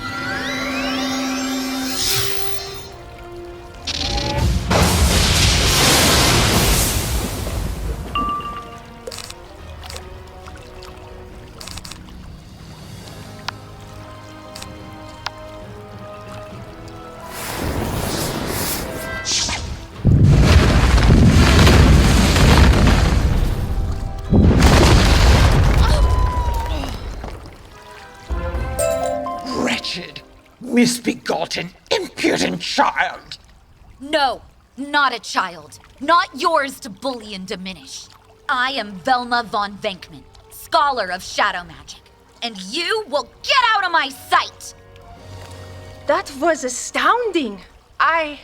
Misbegotten, impudent child! No, not a child. Not yours to bully and diminish. I am Velma von Venkman, scholar of shadow magic. and you will get out of my sight! That was astounding. I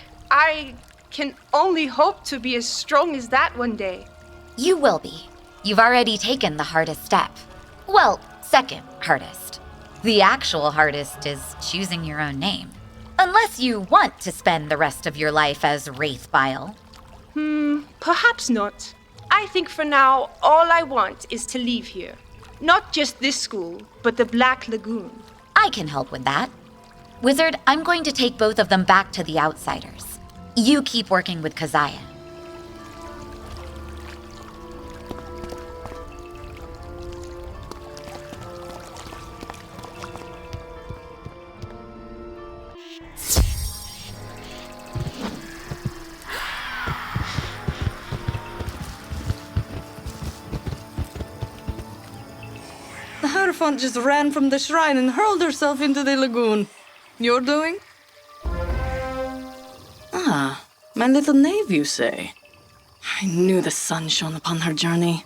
can only hope to be as strong as that one day. You will be. You've already taken the hardest step. Well, second hardest. The actual hardest is choosing your own name. Unless you want to spend the rest of your life as Wraithbile. Perhaps not. I think for now, all I want is to leave here. Not just this school, but the Black Lagoon. I can help with that. Wizard, I'm going to take both of them back to the Outsiders. You keep working with Keziah. The Hierophant just ran from the shrine and hurled herself into the lagoon. You're doing? Ah, my little knave, you say? I knew the sun shone upon her journey.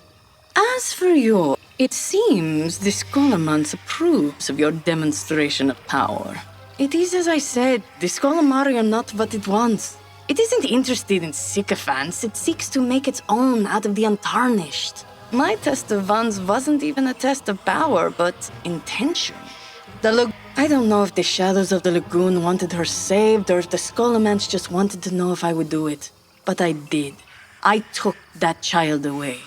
As for you, it seems the Scholomance approves of your demonstration of power. It is as I said, the Scholomari are not what it wants. It isn't interested in sycophants, it seeks to make its own out of the untarnished. My test of Wands wasn't even a test of power, but intention. I don't know if the shadows of the lagoon wanted her saved or if the Scholomance just wanted to know if I would do it. But I did. I took that child away.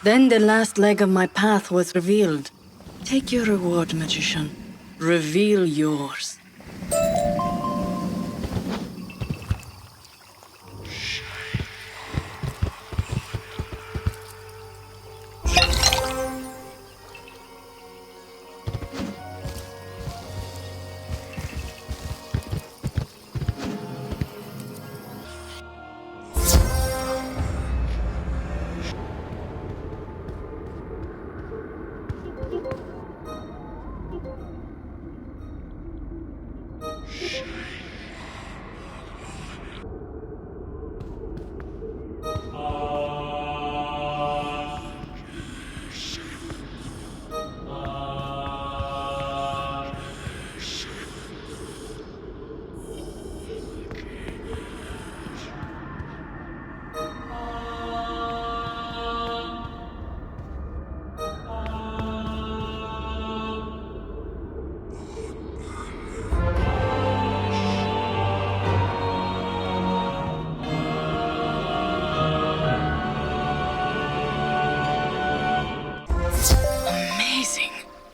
Then the last leg of my path was revealed. Take your reward, magician. Reveal yours.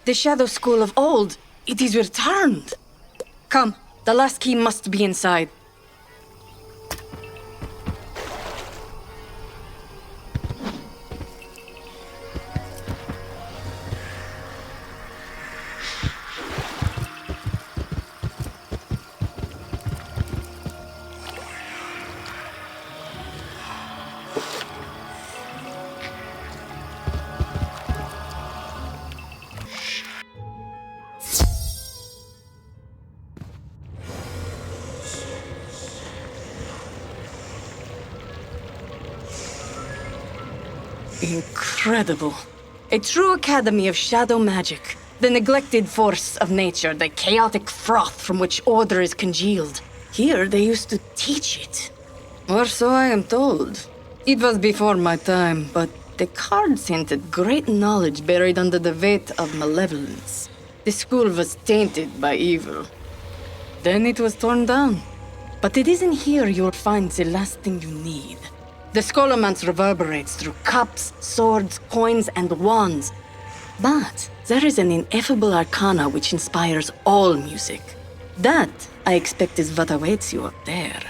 The Shadow School of old, it is returned. Come, the last key must be inside. Incredible. A true academy of shadow magic. The neglected force of nature, the chaotic froth from which order is congealed. Here they used to teach it. Or so I am told. It was before my time, but the cards hinted great knowledge buried under the weight of malevolence. The school was tainted by evil. Then it was torn down. But it isn't here you'll find the last thing you need. The Scholomance reverberates through cups, swords, coins, and wands. But there is an ineffable arcana which inspires all music. That, I expect, is what awaits you up there.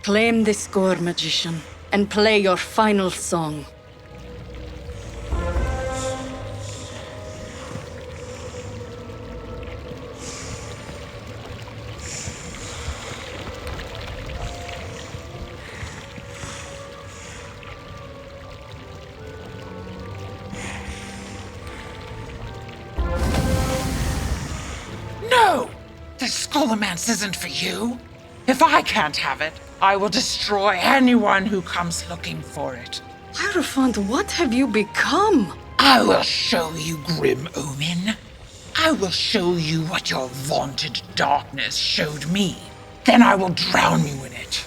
Claim the score, magician, and play your final song. No! The Scholomance isn't for you. If I can't have it, I will destroy anyone who comes looking for it. Hierophant, what have you become? I will show you, Grim Omen. I will show you what your vaunted darkness showed me. Then I will drown you in it.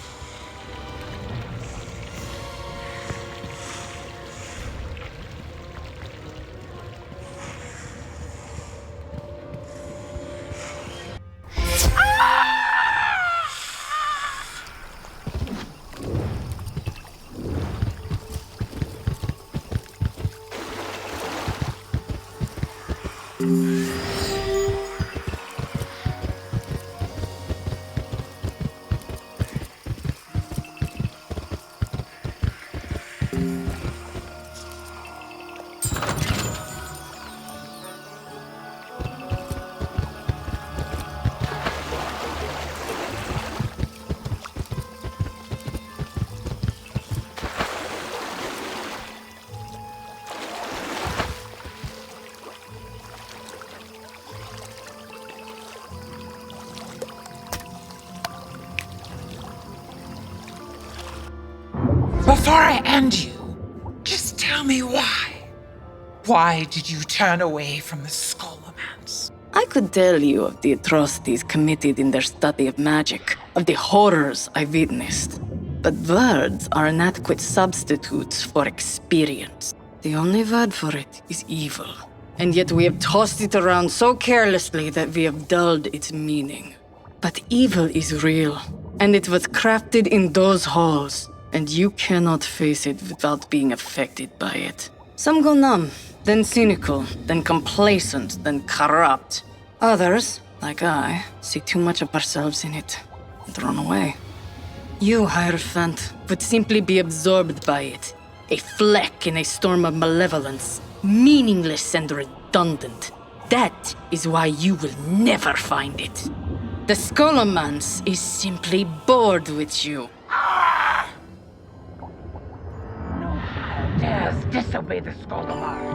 Before I end you, just tell me why. Why did you turn away from the Scholomance? I could tell you of the atrocities committed in their study of magic, of the horrors I witnessed. But words are inadequate substitutes for experience. The only word for it is evil. And yet we have tossed it around so carelessly that we have dulled its meaning. But evil is real, and it was crafted in those halls, and you cannot face it without being affected by it. Some go numb, then cynical, then complacent, then corrupt. Others, like I, see too much of ourselves in it and run away. You, Hierophant, would simply be absorbed by it. A fleck in a storm of malevolence, meaningless and redundant. That is why you will never find it. The Scholomance is simply bored with you. No child dares disobey the Scholomance.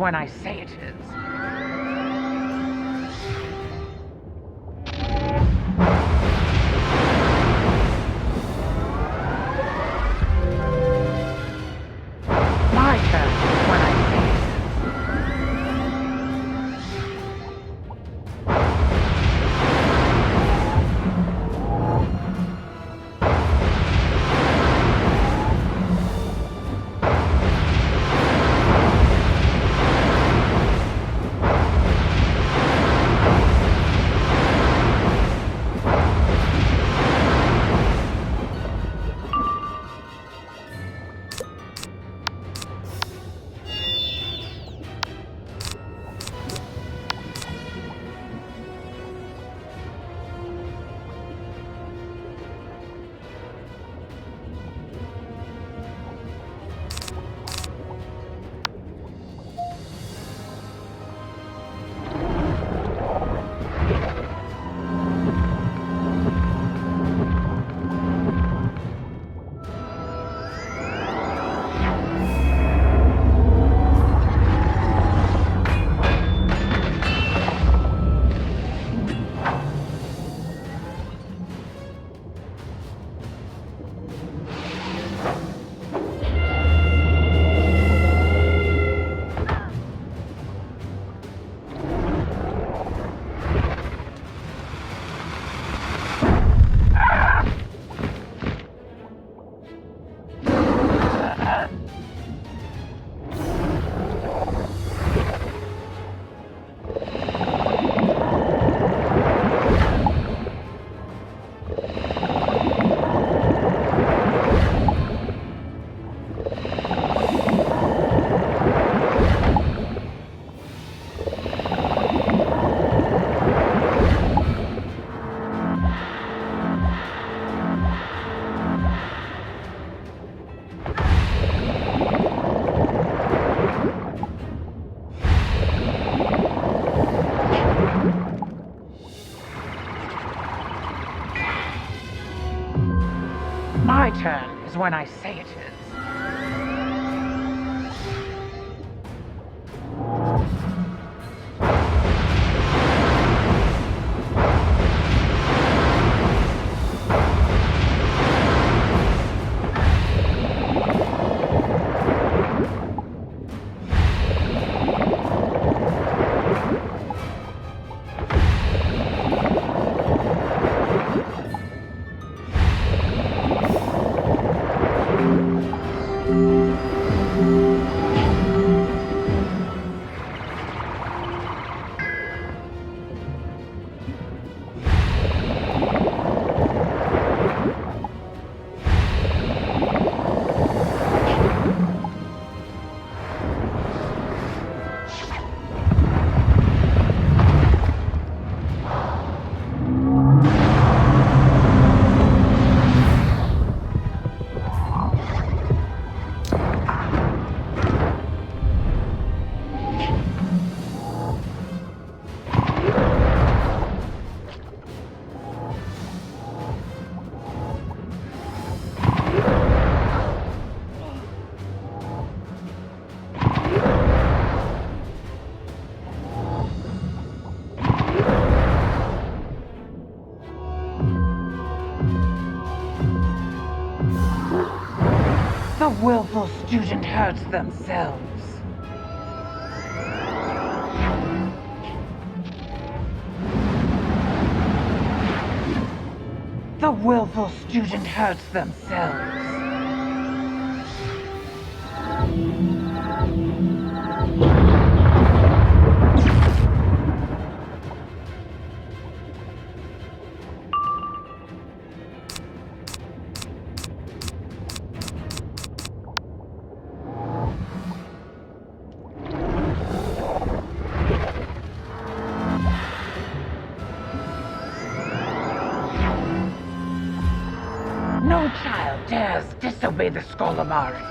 when I say it is. My turn when I say it is. My turn is when I say it is. The willful student hurts themselves. The willful student hurts themselves. No child dares disobey the Skolamari.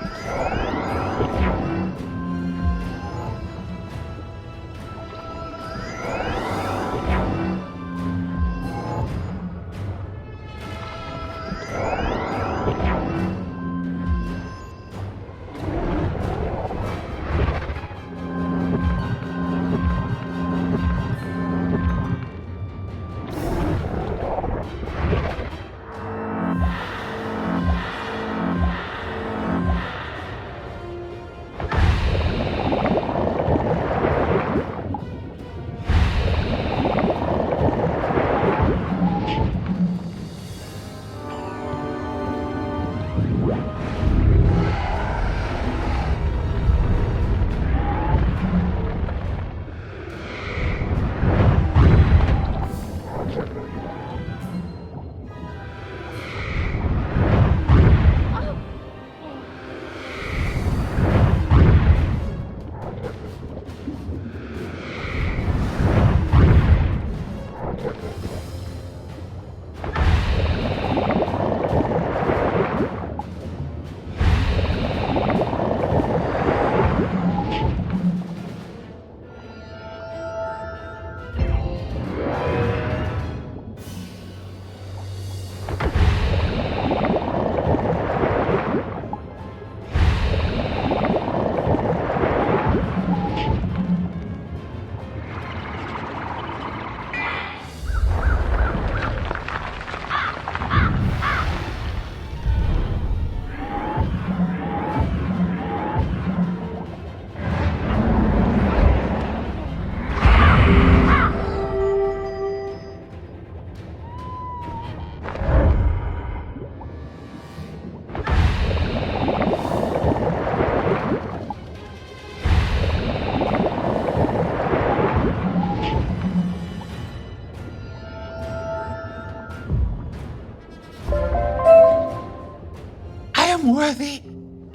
am worthy.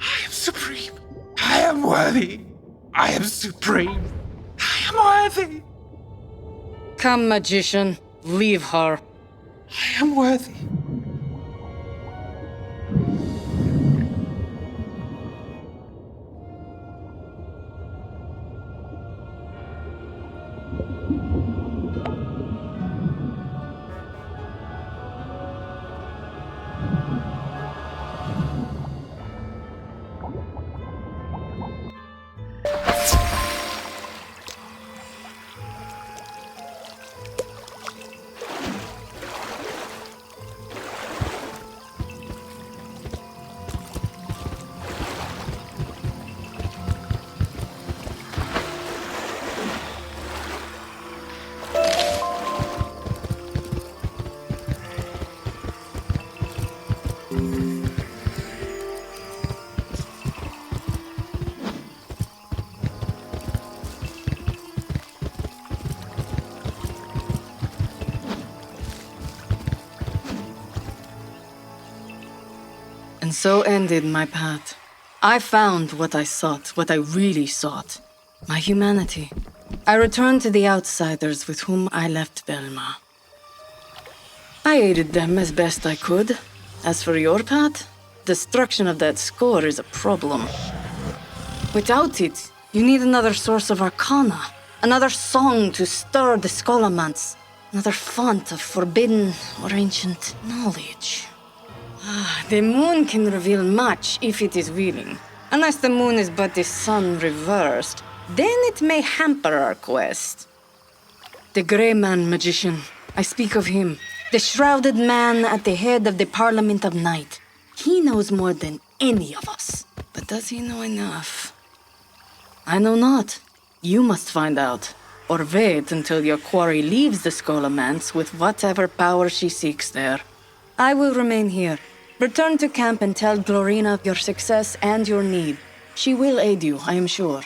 I am supreme. I am worthy. I am supreme. I am worthy. Come, magician, leave her. I am worthy. And so ended my path. I found what I sought, what I really sought. My humanity. I returned to the outsiders with whom I left Belma. I aided them as best I could. As for your path, destruction of that score is a problem. Without it, you need another source of arcana, another song to stir the scholomance, another font of forbidden or ancient knowledge. The moon can reveal much if it is willing. Unless the moon is but the sun reversed, then it may hamper our quest. The Grey Man, magician. I speak of him. The shrouded man at the head of the Parliament of Night. He knows more than any of us. But does he know enough? I know not. You must find out. Or wait until your quarry leaves the Scholomance with whatever power she seeks there. I will remain here. Return to camp and tell Glorina of your success and your need. She will aid you, I am sure.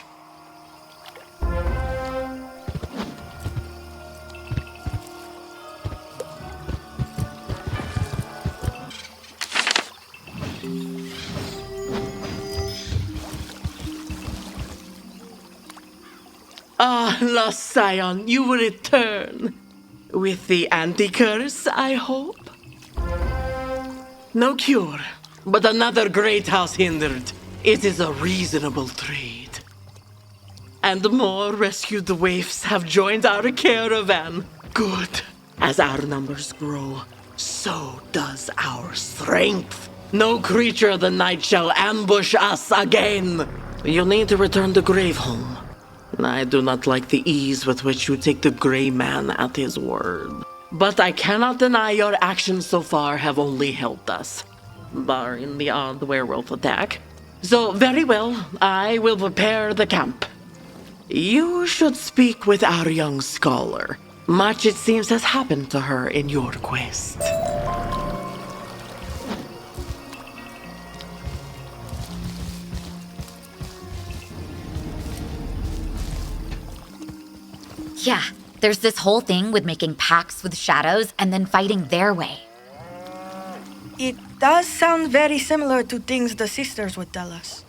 Ah, lost scion, you return. With the anti-curse, I hope? No cure, but another great house hindered. It is a reasonable trade. And more rescued waifs have joined our caravan. Good. As our numbers grow, so does our strength. No creature of the night shall ambush us again. You need to return to Graveholm. I do not like the ease with which you take the Grey Man at his word. But I cannot deny your actions so far have only helped us, barring the odd werewolf attack. So, very well, I will prepare the camp. You should speak with our young scholar. Much, it seems, has happened to her in your quest. Yeah, there's this whole thing with making pacts with shadows and then fighting their way. It does sound very similar to things the sisters would tell us.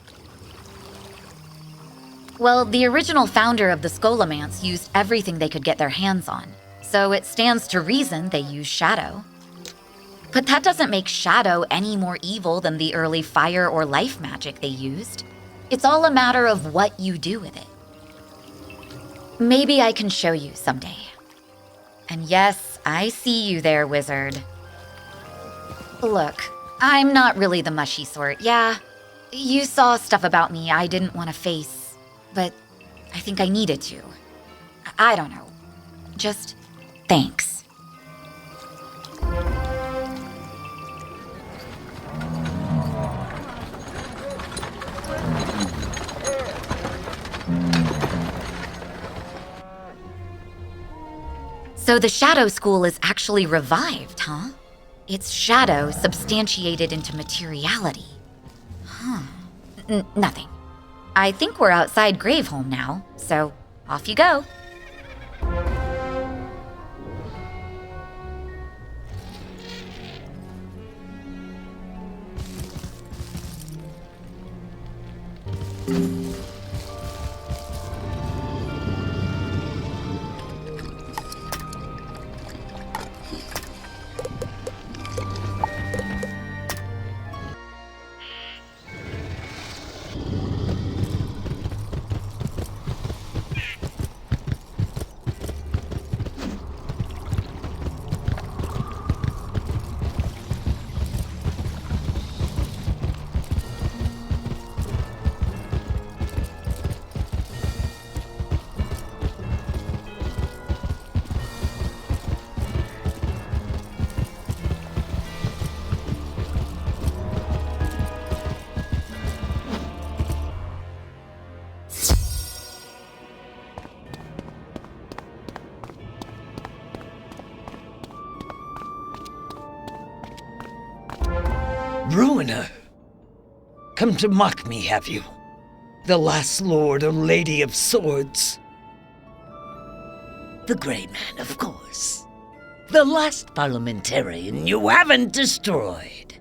Well, the original founder of the Scholomance used everything they could get their hands on, so it stands to reason they use shadow. But that doesn't make shadow any more evil than the early fire or life magic they used. It's all a matter of what you do with it. Maybe I can show you someday. And yes, I see you there, wizard. Look, I'm not really the mushy sort, yeah. You saw stuff about me I didn't want to face, but I think I needed to. I don't know. Just thanks. So the Shadow School is actually revived, huh? It's shadow substantiated into materiality. Huh. Nothing. I think we're outside Graveholm now, so off you go. Ruiner! Come to mock me, have you? The last lord or lady of swords? The Grey Man, of course. The last parliamentarian you haven't destroyed.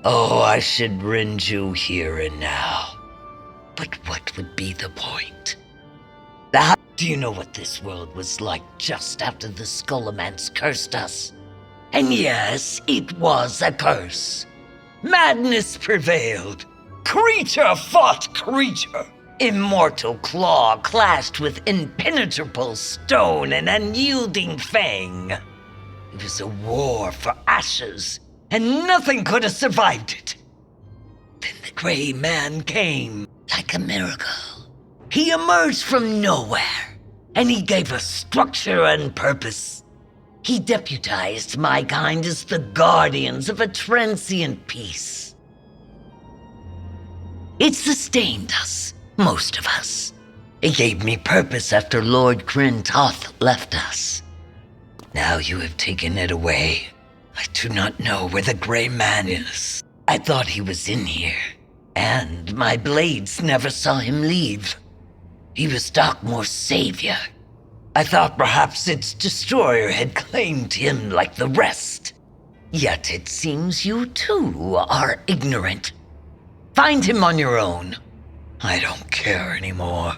Oh, I should rend you here and now. But what would be the point? Do you know what this world was like just after the Skullomance cursed us? And yes, it was a curse. Madness prevailed. Creature fought creature. Immortal claw clashed with impenetrable stone and unyielding fang. It was a war for ashes, and nothing could have survived it. Then the Grey Man came, like a miracle. He emerged from nowhere, and he gave us structure and purpose. He deputized my kind as the guardians of a transient peace. It sustained us, most of us. It gave me purpose after Lord Kryn Toth left us. Now you have taken it away. I do not know where the Grey Man is. I thought he was in here, and my blades never saw him leave. He was Darkmoor's savior. I thought perhaps its destroyer had claimed him like the rest. Yet it seems you too are ignorant. Find him on your own. I don't care anymore.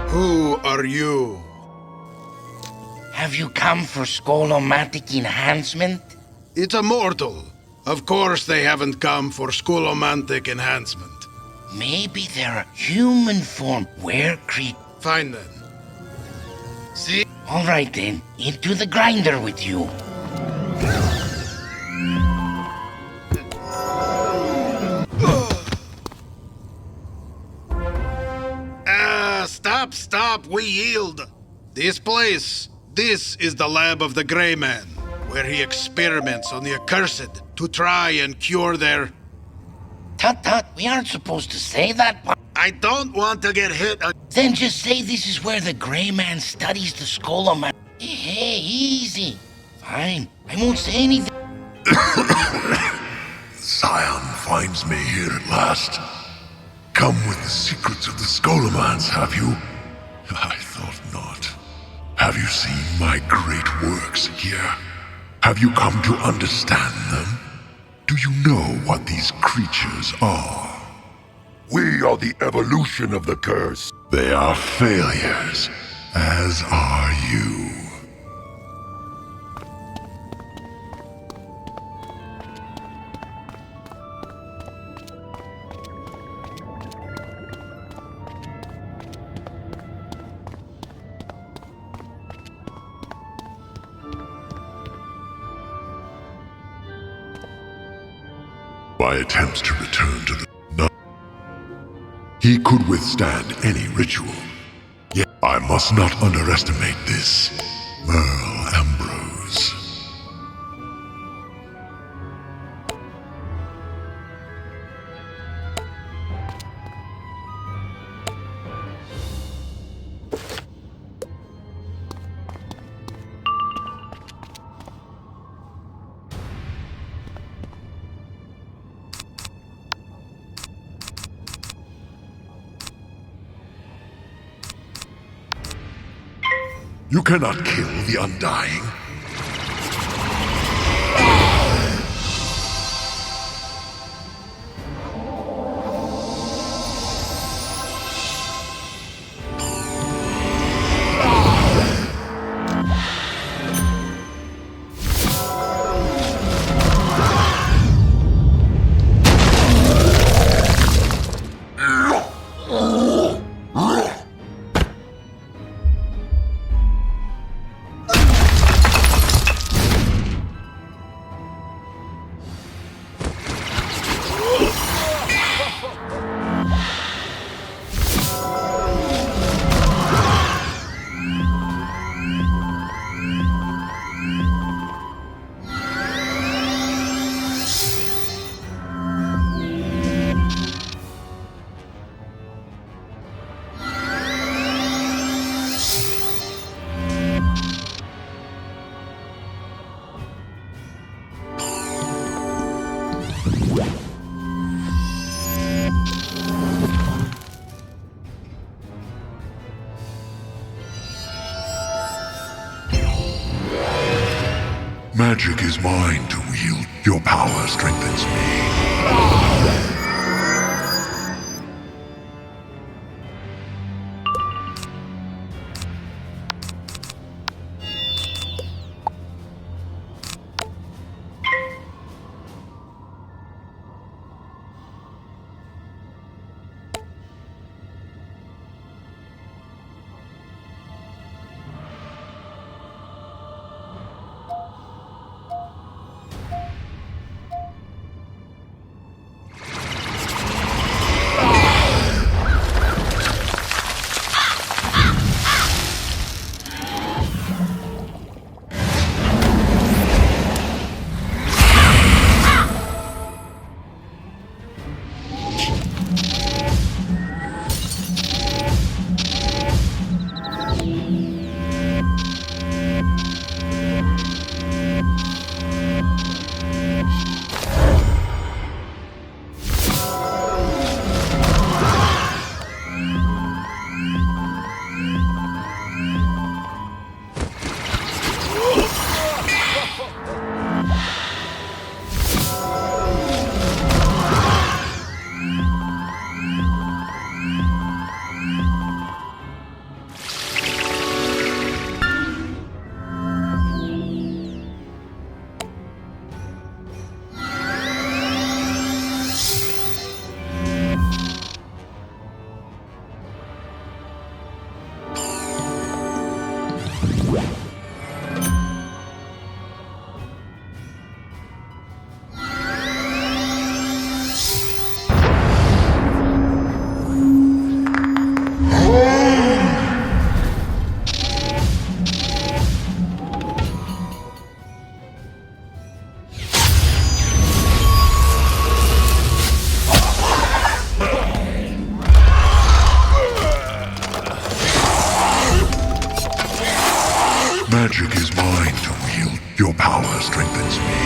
Who are you? Have you come for Skullomance enhancement? It's a mortal. Of course they haven't come for Skullomance enhancement. Maybe they're human form were-creature. Fine then. See? All right then, into the grinder with you. Stop, we yield. This is the lab of the Grey Man, where he experiments on the accursed to try and cure their... Tut, we aren't supposed to say that part. I don't want to get hit. Then just say this is where the Grey Man studies the Skullomance. Hey, easy. Fine, I won't say anything. Scion finds me here at last. Come with the secrets of the Skullomance, have you? I thought not. Have you seen my great works here? Have you come to understand them? Do you know what these creatures are? We are the evolution of the curse. They are failures, as are you. My attempts to return to the he could withstand any ritual. Yet I must not underestimate this Merle Ambrose. You cannot kill the Undying. Magic is mine to wield. Your power strengthens me. Magic is mine to wield. Your power strengthens me.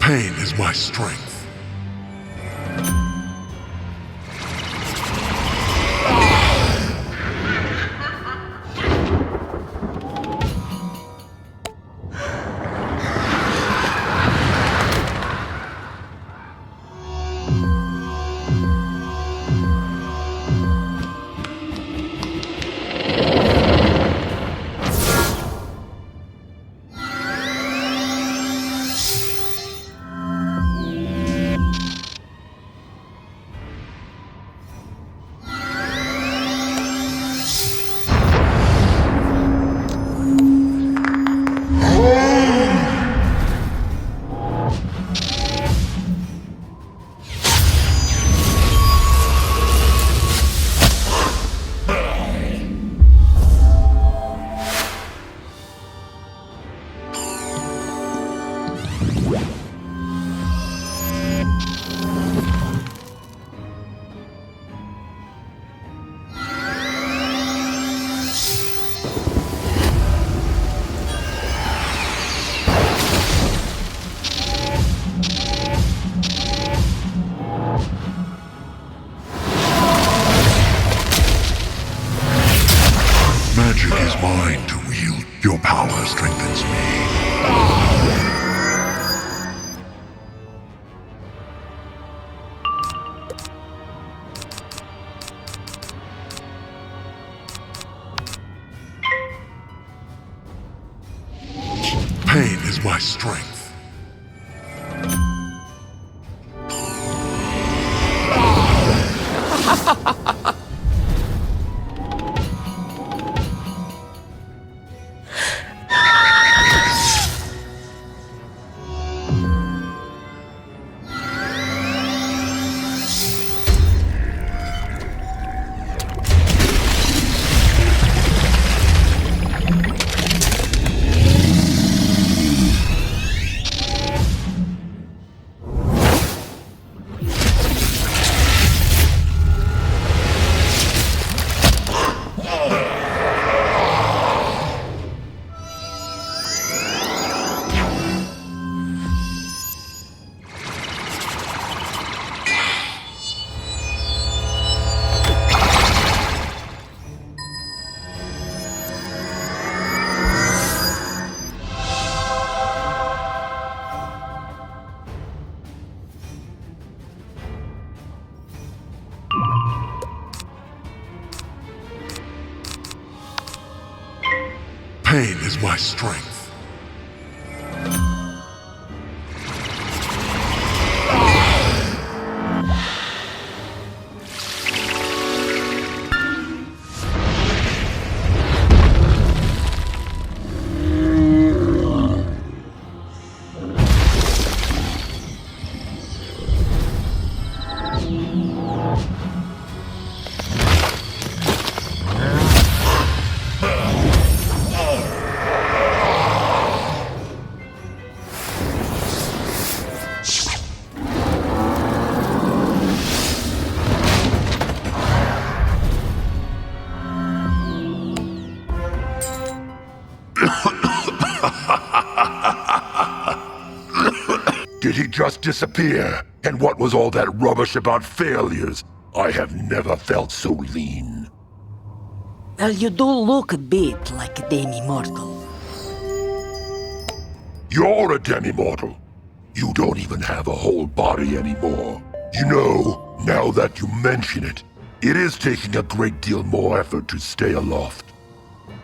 Pain is my strength. Magic is mine to wield. Your power strengthens me. Pain is my strength. Pain is my strength. Did he just disappear? And what was all that rubbish about failures? I have never felt so lean. Well, you do look a bit like a demi-mortal. You're a demi-mortal. You don't even have a whole body anymore. You know, now that you mention it, it is taking a great deal more effort to stay aloft.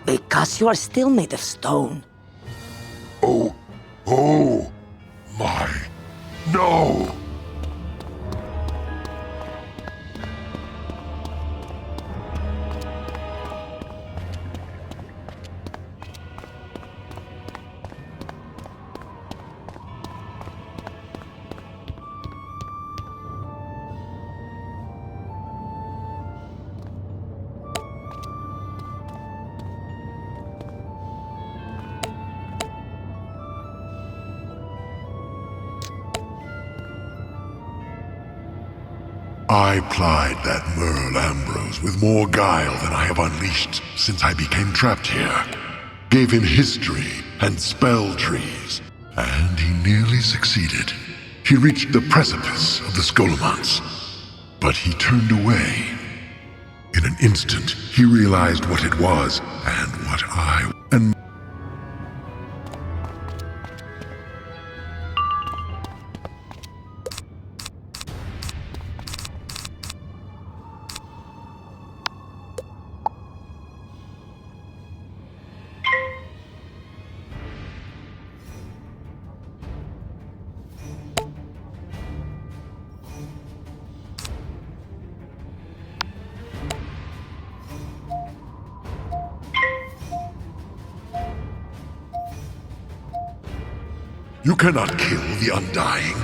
Because you are still made of stone. Oh my, no! I plied that Merle Ambrose with more guile than I have unleashed since I became trapped here. Gave him history and spell trees, and he nearly succeeded. He reached the precipice of the Scholomance, but he turned away. In an instant, he realized what it was and what and you cannot kill the Undying.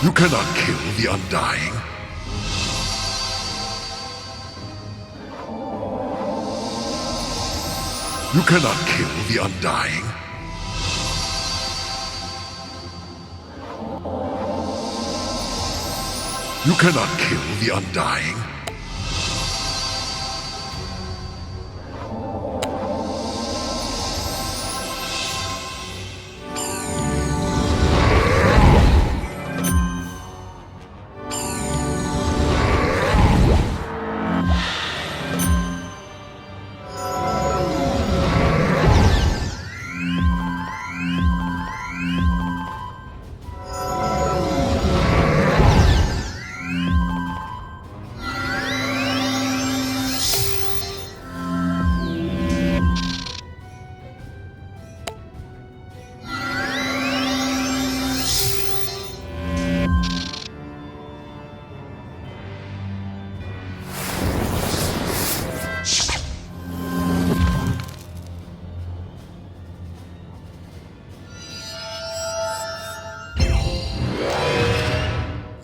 You cannot kill the Undying. You cannot kill the Undying. You cannot kill the Undying.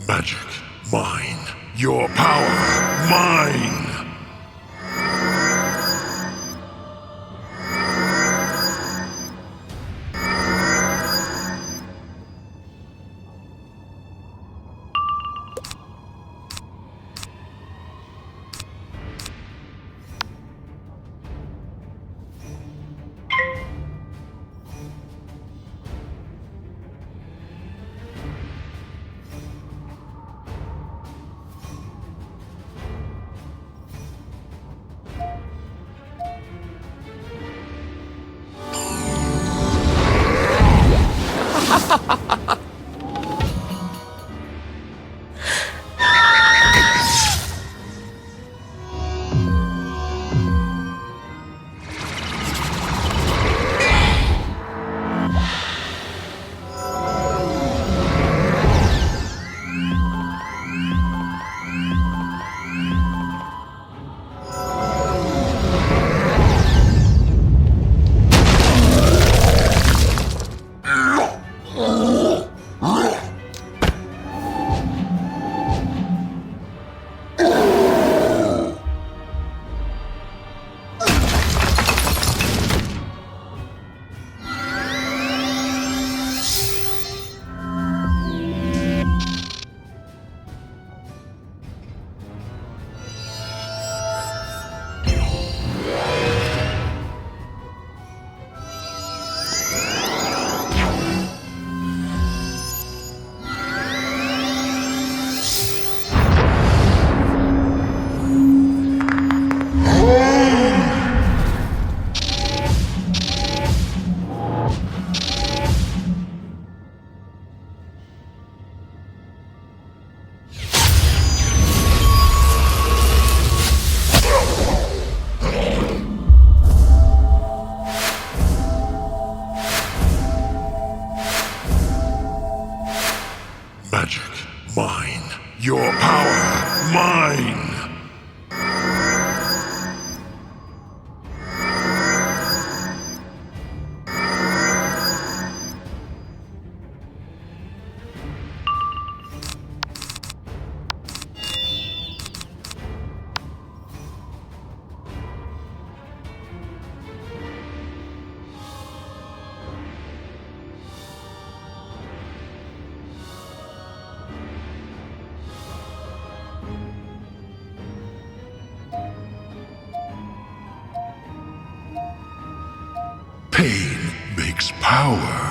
Magic, mine. Your power, mine. Magic, mine. Your power, mine. Pain makes power.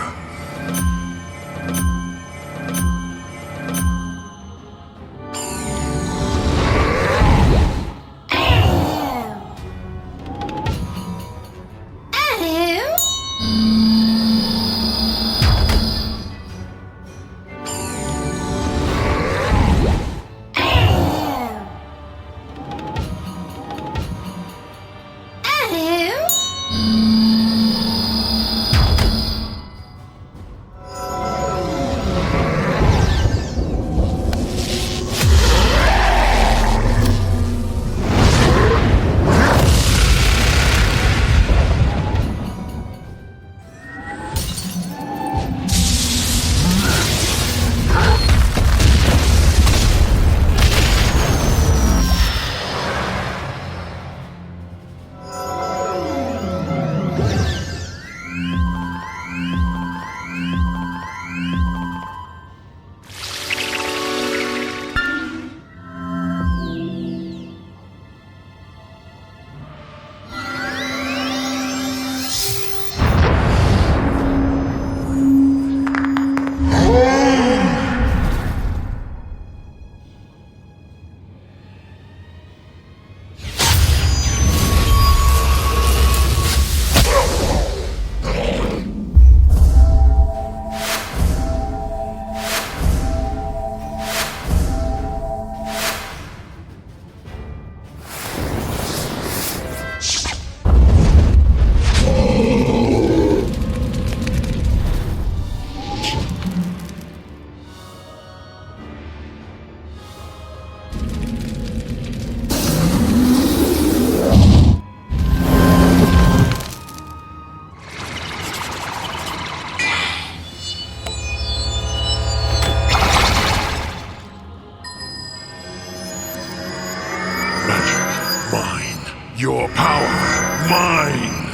Your power, mine!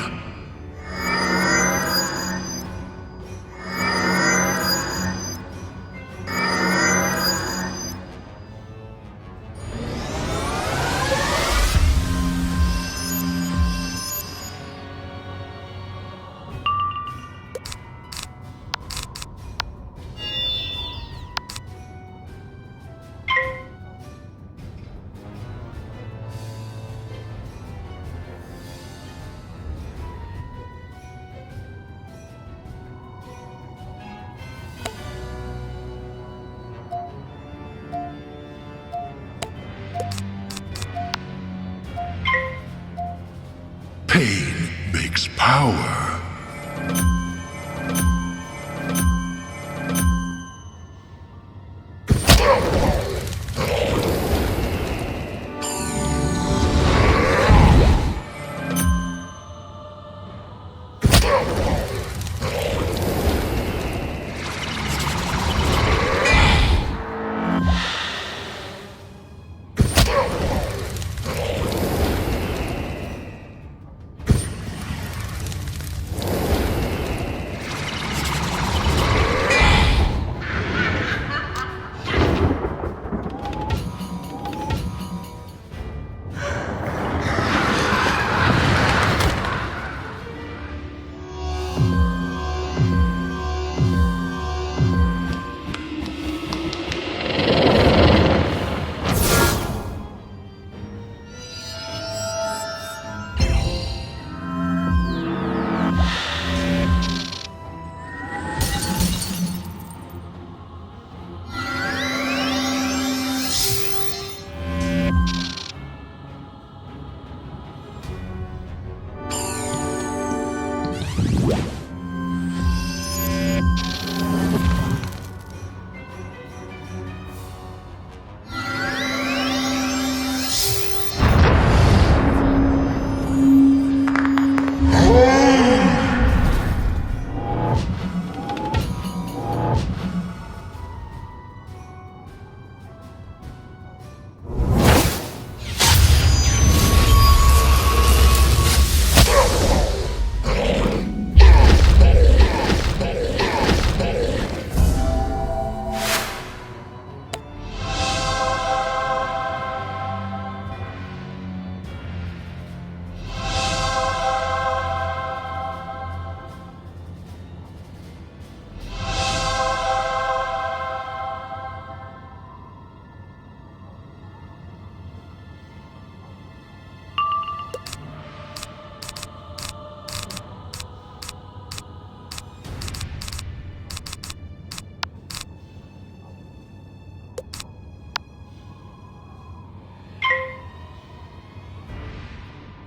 Pain makes power.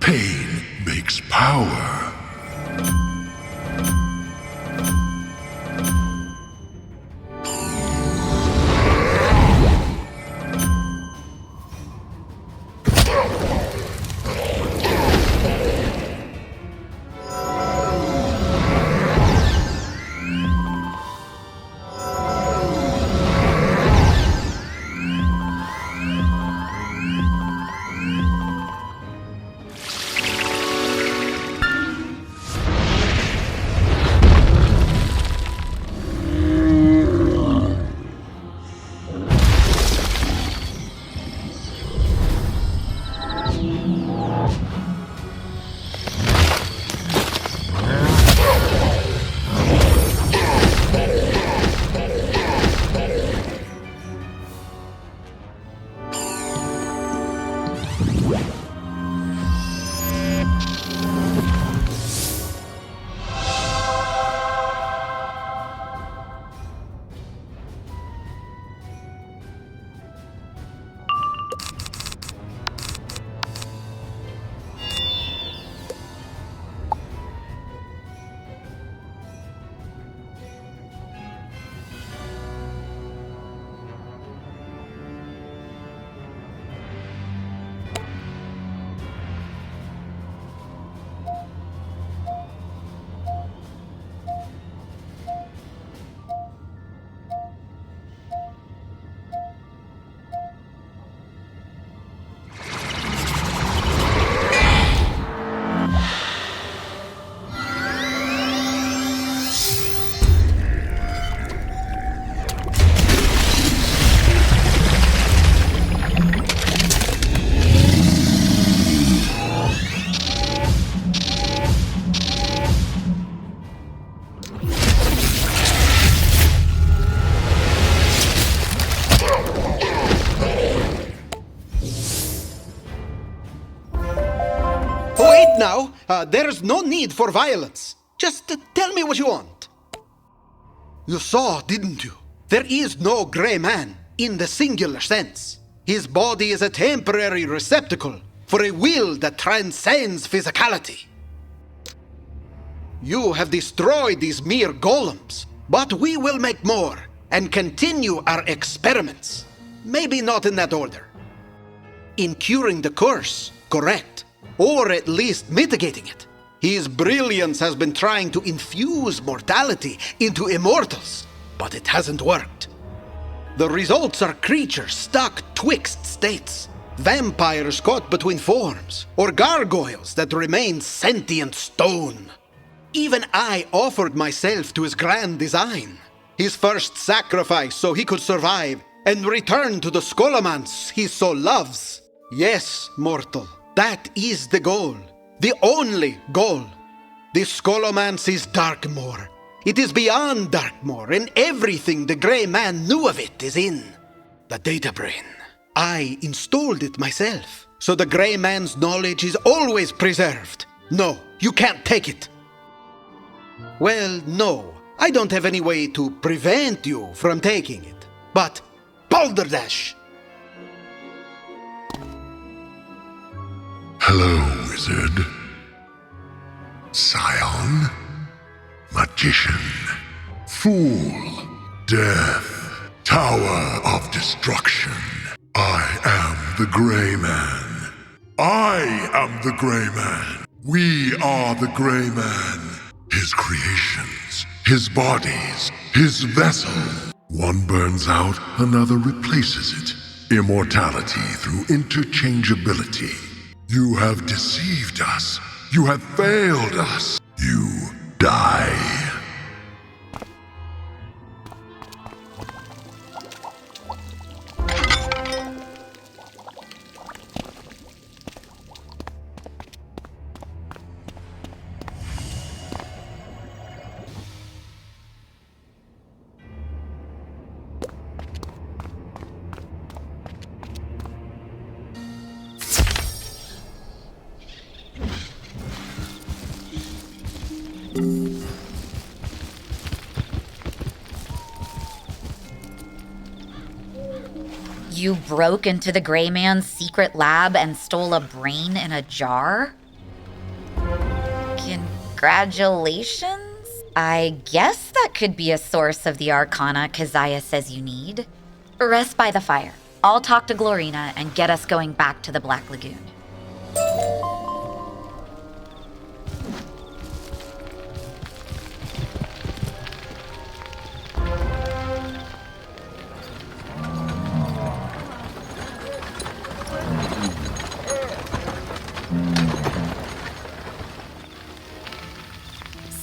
Pain makes power. Now, there's no need for violence. Just tell me what you want. You saw, didn't you? There is no gray man in the singular sense. His body is a temporary receptacle for a will that transcends physicality. You have destroyed these mere golems, but we will make more and continue our experiments. Maybe not in that order. In curing the curse, correct. Or at least mitigating it. His brilliance has been trying to infuse mortality into immortals, but it hasn't worked. The results are creatures stuck twixt states, vampires caught between forms, or gargoyles that remain sentient stone. Even I offered myself to his grand design, his first sacrifice so he could survive and return to the Scholomance he so loves. Yes, mortal. That is the goal. The only goal. The Scholomance is Darkmoor. It is beyond Darkmoor, and everything the Grey Man knew of it is in the data brain. I installed it myself, so the Grey Man's knowledge is always preserved. No, you can't take it. Well, no. I don't have any way to prevent you from taking it. But, Balderdash! Hello, wizard. Scion? Magician? Fool? Death? Tower of Destruction? I am the Grey Man. I am the Grey Man. We are the Grey Man. His creations, his bodies, his vessel. One burns out, another replaces it. Immortality through interchangeability. You have deceived us. You have failed us. You die. You broke into the Gray Man's secret lab and stole a brain in a jar? Congratulations? I guess that could be a source of the arcana Keziah says you need. Rest by the fire. I'll talk to Glorina and get us going back to the Black Lagoon.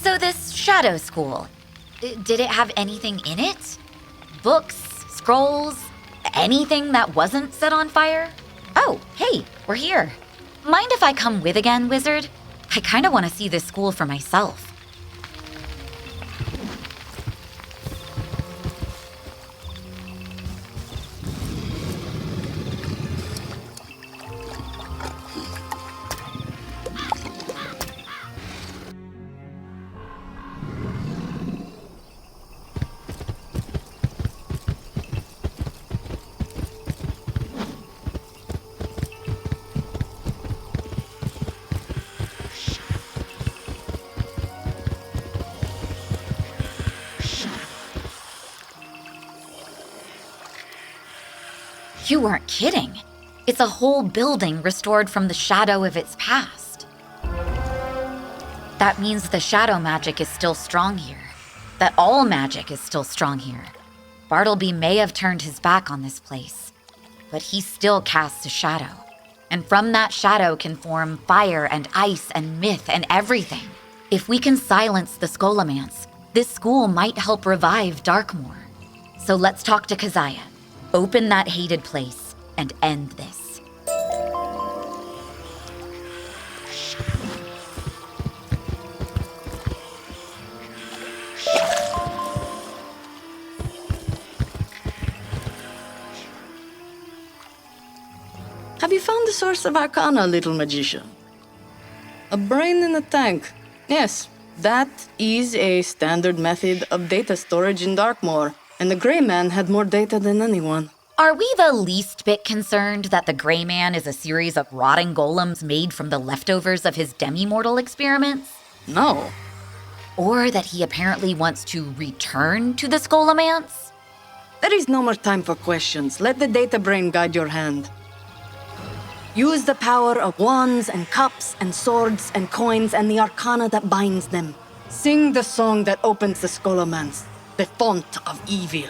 So this shadow school, did it have anything in it? Books, scrolls, anything that wasn't set on fire? Oh, hey, we're here. Mind if I come with again, Wizard? I kinda wanna see this school for myself. You weren't kidding. It's a whole building restored from the shadow of its past. That means the shadow magic is still strong here. That all magic is still strong here. Bartleby may have turned his back on this place, but he still casts a shadow. And from that shadow can form fire and ice and myth and everything. If we can silence the Scholomance, this school might help revive Darkmoor. So let's talk to Keziah. Open that hated place and end this. Have you found the source of Arcana, little magician? A brain in a tank. Yes, that is a standard method of data storage in Darkmoor. And the Grey Man had more data than anyone. Are we the least bit concerned that the Grey Man is a series of rotting golems made from the leftovers of his demi-mortal experiments? No. Or that he apparently wants to return to the Scholomance? There is no more time for questions. Let the data brain guide your hand. Use the power of wands and cups and swords and coins and the arcana that binds them. Sing the song that opens the Scholomance. The font of evil.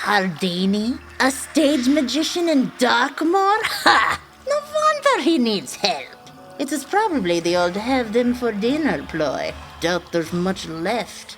Haldini? A stage magician in Darkmoor? Ha! No wonder he needs help. It is probably the old have them for dinner ploy. Doubt there's much left.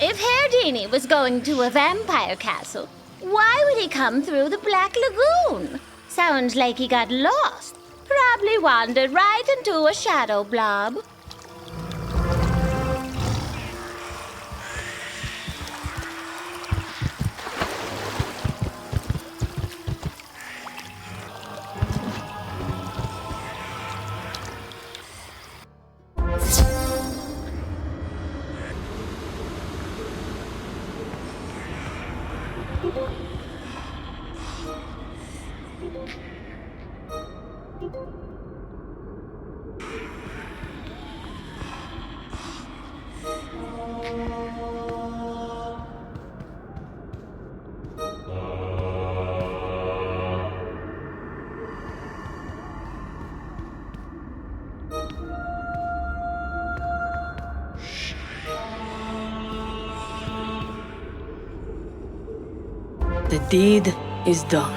If Herdini was going to a vampire castle, why would he come through the Black Lagoon? Sounds like he got lost. Probably wandered right into a shadow blob. The deed is done.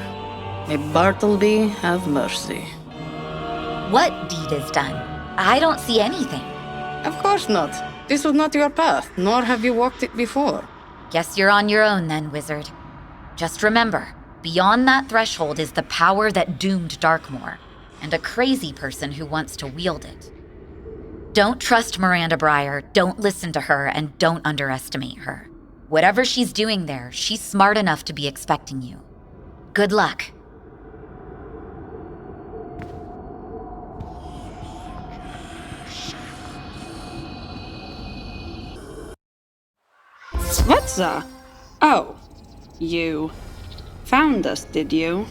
May Bartleby have mercy. What deed is done? I don't see anything. Of course not. This was not your path, nor have you walked it before. Guess you're on your own then, wizard. Just remember, beyond that threshold is the power that doomed Darkmoor, and a crazy person who wants to wield it. Don't trust Miranda Breyer, don't listen to her, and don't underestimate her. Whatever she's doing there, she's smart enough to be expecting you. Good luck. What's Oh, you found us, did you?